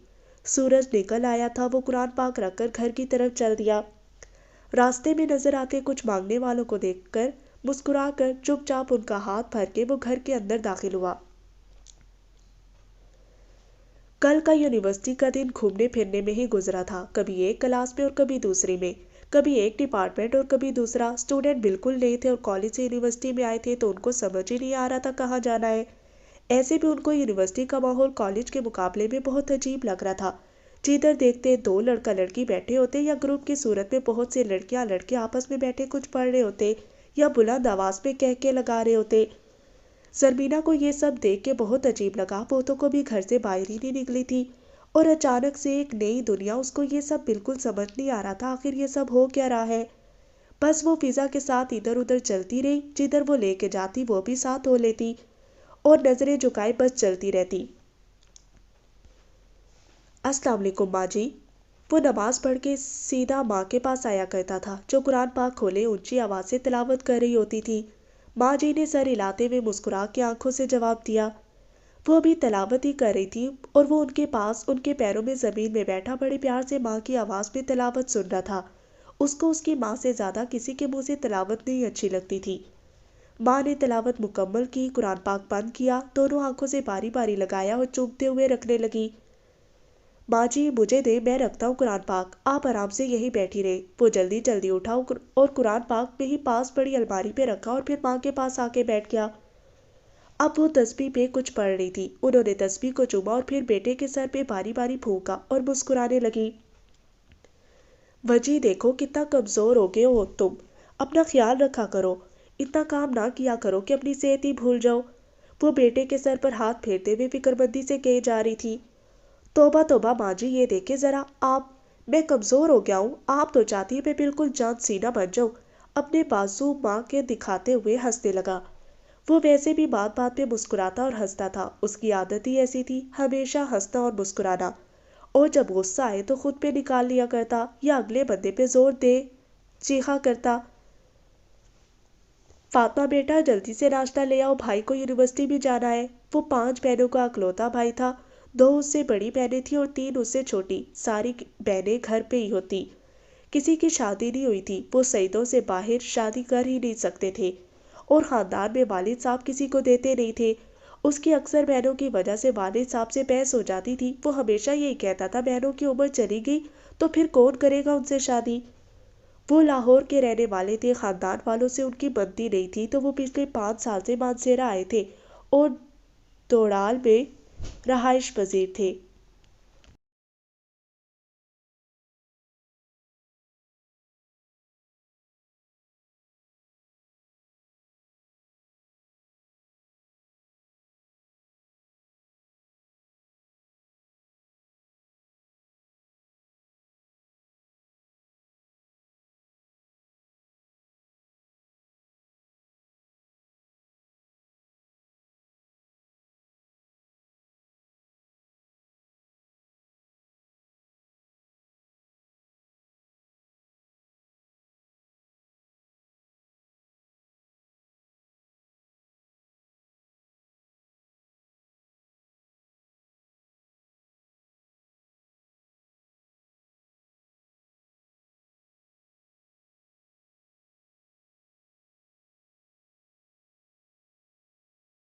سورج نکل آیا تھا۔ وہ قرآن پاک رکھ کر گھر کی طرف چل دیا۔ راستے میں نظر آتے کچھ مانگنے والوں کو دیکھ کر مسکرا کر چپ چاپ ان کا ہاتھ بھر کے وہ گھر کے اندر داخل ہوا۔ کل کا یونیورسٹی کا دن گھومنے پھرنے میں ہی گزرا تھا، کبھی ایک کلاس میں اور کبھی دوسری میں، کبھی ایک ڈپارٹمنٹ اور کبھی دوسرا۔ اسٹوڈنٹ بالکل نئے تھے اور کالج سے یونیورسٹی میں آئے تھے تو ان کو سمجھ ہی نہیں آ رہا تھا کہاں جانا ہے۔ ایسے بھی ان کو یونیورسٹی کا ماحول کالج کے مقابلے میں بہت عجیب لگ رہا تھا۔ جدھر دیکھتے دو لڑکا لڑکی بیٹھے ہوتے یا گروپ کی صورت میں بہت سے لڑکیاں لڑکے آپس میں بیٹھے کچھ پڑھ رہے ہوتے یا بلند آواز میں کہہ کے لگا رہے ہوتے۔ زرمینہ کو یہ سب دیکھ کے بہت عجیب لگا۔ وہ تو کبھی گھر سے باہر ہی نہیں نکلی تھی اور اچانک سے ایک نئی دنیا۔ اس کو یہ سب بالکل سمجھ نہیں آ رہا تھا آخر یہ سب ہو کیا رہا ہے۔ بس وہ فضا کے ساتھ ادھر ادھر چلتی رہی، جدھر وہ لے کے جاتی وہ بھی ساتھ ہو لیتی اور نظریں جھکائے بس چلتی رہتی۔ السلام علیکم ماں جی۔ وہ نماز پڑھ کے سیدھا ماں کے پاس آیا کرتا تھا جو قرآن پاک کھولے اونچی آواز سے تلاوت کر رہی ہوتی تھی۔ ماں جی نے سر ہلاتے ہوئے مسکرا کے آنکھوں سے جواب دیا۔ وہ بھی تلاوت ہی کر رہی تھی اور وہ ان کے پاس ان کے پیروں میں زمین میں بیٹھا بڑے پیار سے ماں کی آواز میں تلاوت سن رہا تھا۔ اس کو اس کی ماں سے زیادہ کسی کے منہ سے تلاوت نہیں اچھی لگتی تھی۔ ماں نے تلاوت مکمل کی، قرآن پاک بند کیا، دونوں آنکھوں سے باری باری لگایا اور چومتے ہوئے رکھنے لگی۔ ماں جی مجھے دے، میں رکھتا ہوں قرآن پاک، آپ آرام سے یہی بیٹھی رہے۔ وہ جلدی جلدی اٹھا اور قرآن پاک میں ہی پاس پڑی الماری پہ رکھا اور پھر ماں کے پاس آ کے بیٹھ گیا۔ اب وہ تسبیح پہ کچھ پڑھ رہی تھی۔ انہوں نے تسبیح کو چوما اور پھر بیٹے کے سر پہ باری باری پھونکا اور مسکرانے لگی۔ وجی دیکھو کتنا کمزور ہو گئے ہو تم، اپنا خیال رکھا کرو، اتنا کام نہ کیا کرو کہ اپنی صحت ہی بھول جاؤ۔ وہ بیٹے کے سر پر ہاتھ پھیرتے ہوئے فکر مندی سے کہے جا رہی تھی۔ توبہ توبہ ماں جی، یہ دیکھے ذرا آپ، میں کمزور ہو گیا ہوں، آپ تو چاہتی ہیں میں بالکل جان سینہ بن جاؤں۔ اپنے بازو ماں کے دکھاتے ہوئے ہنسنے لگا۔ وہ ویسے بھی بات بات پہ مسکراتا اور ہنستا تھا، اس کی عادت ہی ایسی تھی، ہمیشہ ہنسنا اور مسکرانا، اور جب غصہ آئے تو خود پہ نکال لیا کرتا یا اگلے بندے پہ زور دے چیخا کرتا۔ فاطمہ بیٹا جلدی سے ناشتہ لے آؤ، بھائی کو یونیورسٹی بھی جانا ہے۔ وہ 5 بہنوں کا اکلوتا بھائی تھا، 2 اس سے بڑی بہنیں تھیں اور 3 اس سے چھوٹی۔ ساری بہنیں گھر پہ ہی ہوتی، کسی کی شادی نہیں ہوئی تھی، وہ سعیدوں سے باہر شادی کر ہی نہیں سکتے تھے اور خاندان میں والد صاحب کسی کو دیتے نہیں تھے۔ اس کی اکثر بہنوں کی وجہ سے والد صاحب سے بحث ہو جاتی تھی۔ وہ ہمیشہ یہی کہتا تھا بہنوں کی عمر چلی گئی تو پھر کون کرے گا ان سے شادی۔ وہ لاہور کے رہنے والے تھے، خاندان والوں سے ان کی بنتی نہیں تھی تو وہ پچھلے 5 سال سے مانسیرا آئے تھے اور دوڑال میں رہائش پذیر تھے۔